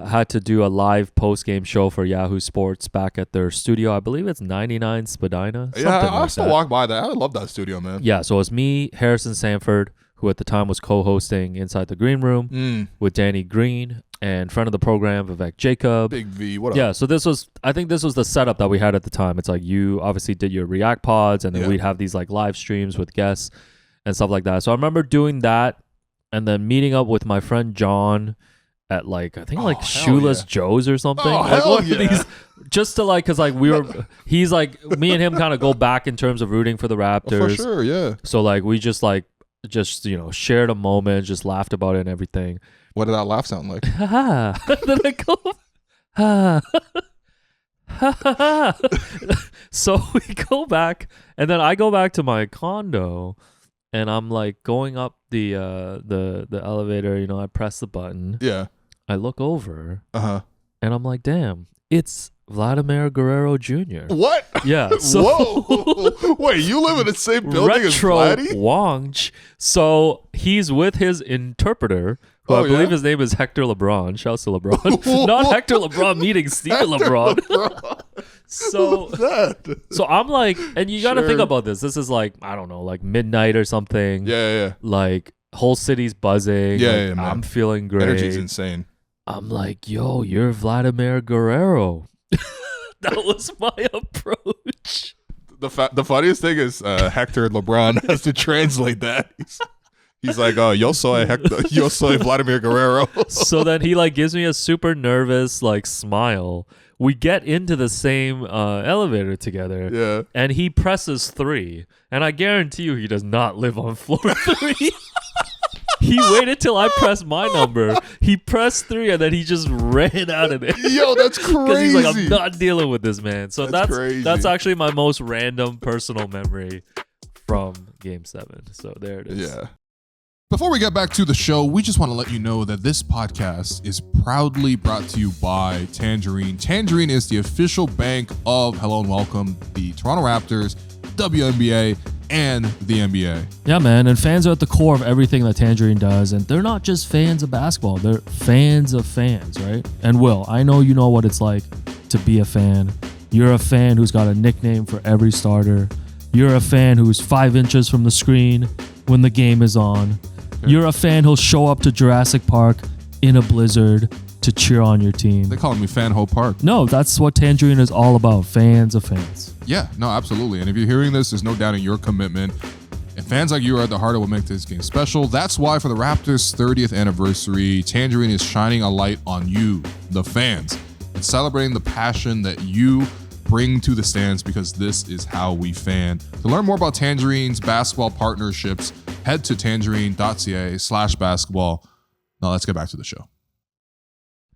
had to do a live post-game show for Yahoo Sports back at their studio. I believe it's 99 Spadina. Yeah, I still walk by that. I love that studio, man. Yeah, so it was me, Harrison Sanford, who at the time was co-hosting Inside the Green Room with Danny Green, and friend of the program, Vivek Jacob. Big V, what up? Yeah, so I think this was the setup that we had at the time. It's like you obviously did your React pods, and then we'd have these like live streams with guests and stuff like that. So I remember doing that, and then meeting up with my friend John at like, I think like Shoeless Joe's or something. Oh, like hell yeah. These, just to like, cause like he's like, me and him kind of go back in terms of rooting for the Raptors. Oh, for sure, yeah. So like we just shared a moment, just laughed about it and everything. What did that laugh sound like? Ha ha. Then I go, ha ha ha. So we go back, and then I go back to my condo, and I'm like going up the elevator. I press the button. Yeah. I look over. And I'm like, damn, it's Vladimir Guerrero Jr. What? Yeah. So whoa. Wait, you live in the same building as Vladdy? Wonge. So he's with his interpreter, who I believe his name is Hector LeBron. Shouts to LeBron. Not Hector LeBron meeting Steven LeBron. So I'm like, and you got to think about this. This is like, I don't know, like midnight or something. Yeah. Like whole city's buzzing. Yeah, man. I'm feeling great. Energy's insane. I'm like, yo, you're Vladimir Guerrero. That was my approach. The funniest thing is Hector LeBron has to translate that. He's like, oh, yo soy Vladimir Guerrero. So then he like gives me a super nervous like smile. We get into the same elevator together. Yeah. And he presses 3. And I guarantee you he does not live on floor 3. He waited till I pressed my number. He pressed 3 and then he just ran out of there. Yo, that's crazy. Because he's like, I'm not dealing with this, man. So that's crazy. That's actually my most random personal memory from Game 7. So there it is. Yeah. Before we get back to the show, we just want to let you know that this podcast is proudly brought to you by Tangerine. Tangerine is the official bank of Hello and Welcome, the Toronto Raptors, WNBA, and the NBA. Yeah, man, and fans are at the core of everything that Tangerine does, and they're not just fans of basketball, they're fans of fans, right? And Will, I know you know what it's like to be a fan. You're a fan who's got a nickname for every starter. You're a fan who's 5 inches from the screen when the game is on. You're a fan who'll show up to Jurassic Park in a blizzard to cheer on your team. They call me Fan Ho Park. No, that's what Tangerine is all about. Fans of fans. Yeah, no, absolutely. And if you're hearing this, there's no doubt in your commitment. And fans like you are at the heart of what makes this game special. That's why for the Raptors' 30th anniversary, Tangerine is shining a light on you, the fans, and celebrating the passion that you bring to the stands, because this is how we fan. To learn more about Tangerine's basketball partnerships, head to tangerine.ca/basketball. Now let's get back to the show.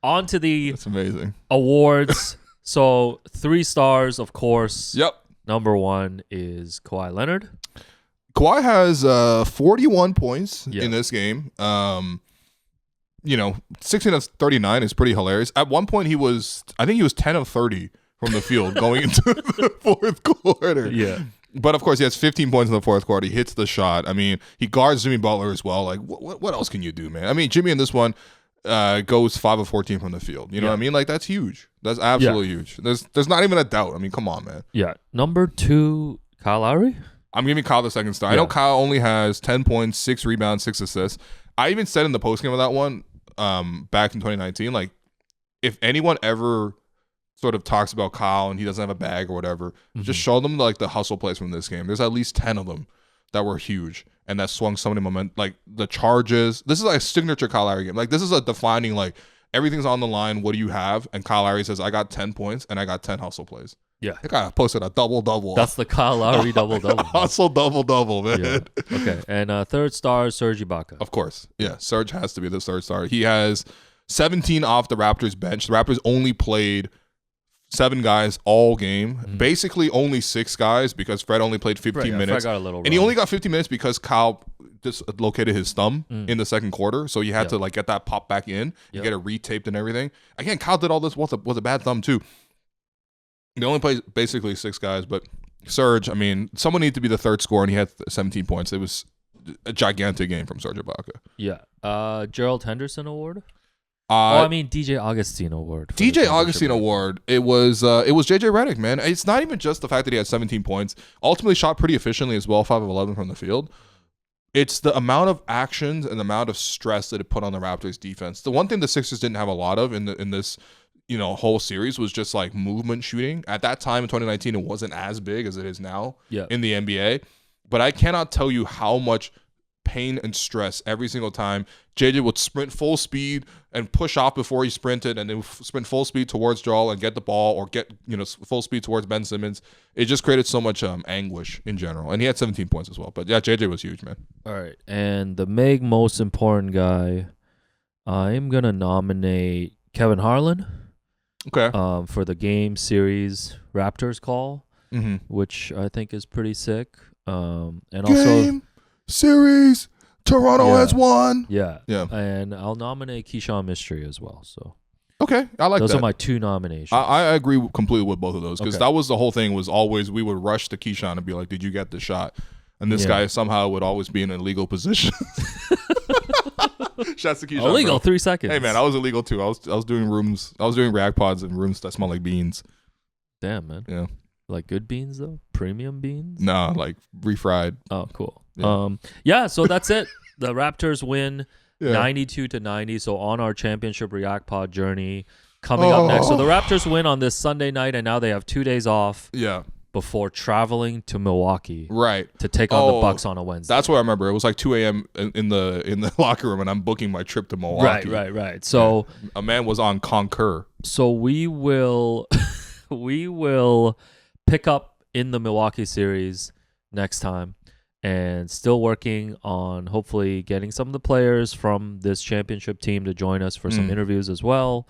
On to the That's amazing. Awards. So 3 stars, of course. Yep. Number 1 is Kawhi Leonard. Kawhi has 41 points in this game. 16 of 39 is pretty hilarious. At one point, I think he was 10 of 30 from the field going into the fourth quarter. Yeah. But of course, he has 15 points in the fourth quarter. He hits the shot. I mean, he guards Jimmy Butler as well. Like, what else can you do, man? I mean, Jimmy in this one goes 5 of 14 from the field. You know what I mean? Like, that's huge. That's absolutely huge. There's not even a doubt. I mean, come on, man. Yeah. Number 2, Kyle Lowry. I'm giving Kyle the second star. I know Kyle only has 10 points, 6 rebounds, 6 assists. I even said in the postgame of that one, back in 2019, like, if anyone ever sort of talks about Kyle and he doesn't have a bag or whatever, just show them like the hustle plays from this game. There's at least 10 of them that were huge and that swung so many momentum. Like the charges. This is like a signature Kyle Lowry game. Like this is a defining, like, everything's on the line. What do you have? And Kyle Lowry says, I got 10 points and I got 10 hustle plays. Yeah. I got posted a double-double. That's the Kyle Lowry double-double. Hustle double-double, man. Yeah. Okay. And third star, Serge Ibaka. Of course. Yeah. Serge has to be the third star. He has 17 off the Raptors bench. The Raptors only played 7 guys all game. Basically only 6 guys because Fred only played 15 minutes. Fred got a little and he only got 15 minutes because Kyle dislocated his thumb in the second quarter. So he had to like get that pop back in and get it retaped and everything. Again, Kyle did all this with a bad thumb too. They only played basically 6 guys, but Serge, I mean, someone needed to be the third scorer, and he had 17 points. It was a gigantic game from Serge Ibaka. Yeah. Gerald Henderson Award? DJ Augustin Award. DJ Augustin Award. It was JJ Redick, man. It's not even just the fact that he had 17 points. Ultimately shot pretty efficiently as well, 5 of 11 from the field. It's the amount of actions and the amount of stress that it put on the Raptors defense. The one thing the Sixers didn't have a lot of in this whole series was just like movement shooting. At that time in 2019, it wasn't as big as it is now in the NBA. But I cannot tell you how much pain and stress every single time JJ would sprint full speed and push off before he sprinted, and then sprint full speed towards Joel and get the ball, or get full speed towards Ben Simmons. It just created so much anguish in general. And he had 17 points as well. But yeah, JJ was huge, man. All right. And the most important guy, I'm gonna nominate Kevin Harlan. Okay. For the game series Raptors call, which I think is pretty sick. And also game series Toronto has won. Yeah. And I'll nominate Kishan Mistry as well. So okay, I like those that. are my 2 nominations. I agree completely with both of those because that was the whole thing. Was always we would rush to Kishan and be like, "Did you get the shot?" And this guy somehow would always be in an illegal position. Shouts to Kishan, illegal, bro. 3 seconds. Hey man, I was illegal too. I was doing rooms. I was doing React pods in rooms that smell like beans. Damn, man. Yeah. Like good beans though? Premium beans? Nah, like refried. Oh, cool. Yeah. So that's it. The Raptors win 92-90. So on our championship React pod journey coming up next. So the Raptors win on this Sunday night, and now they have 2 days off. Yeah. Before traveling to Milwaukee, right, to take on the Bucks on a Wednesday. That's what I remember. It was like 2 a.m. in the locker room, and I'm booking my trip to Milwaukee. Right. So a man was on Concur. So we will pick up in the Milwaukee series next time, and still working on hopefully getting some of the players from this championship team to join us for some interviews as well.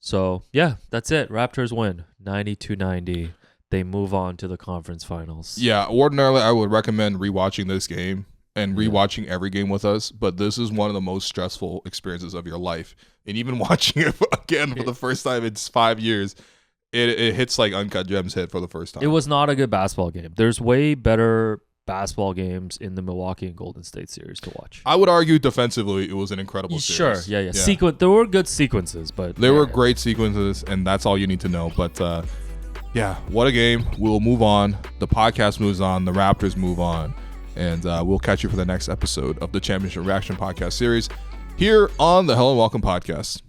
So yeah, that's it. Raptors win 92-90. They move on to the conference finals. Yeah, ordinarily I would recommend rewatching this game and rewatching every game with us, but this is one of the most stressful experiences of your life. And even watching it again for the first time in 5 years, it hits like Uncut Gems hit for the first time. It was not a good basketball game. There's way better basketball games in the Milwaukee and Golden State series to watch. I would argue defensively it was an incredible series. Sure, yeah. There were good sequences, but there were great sequences, and that's all you need to know. But yeah, what a game. We'll move on. The podcast moves on. The Raptors move on. And we'll catch you for the next episode of the Championship Reaction Podcast series here on the Hello and Welcome Podcast.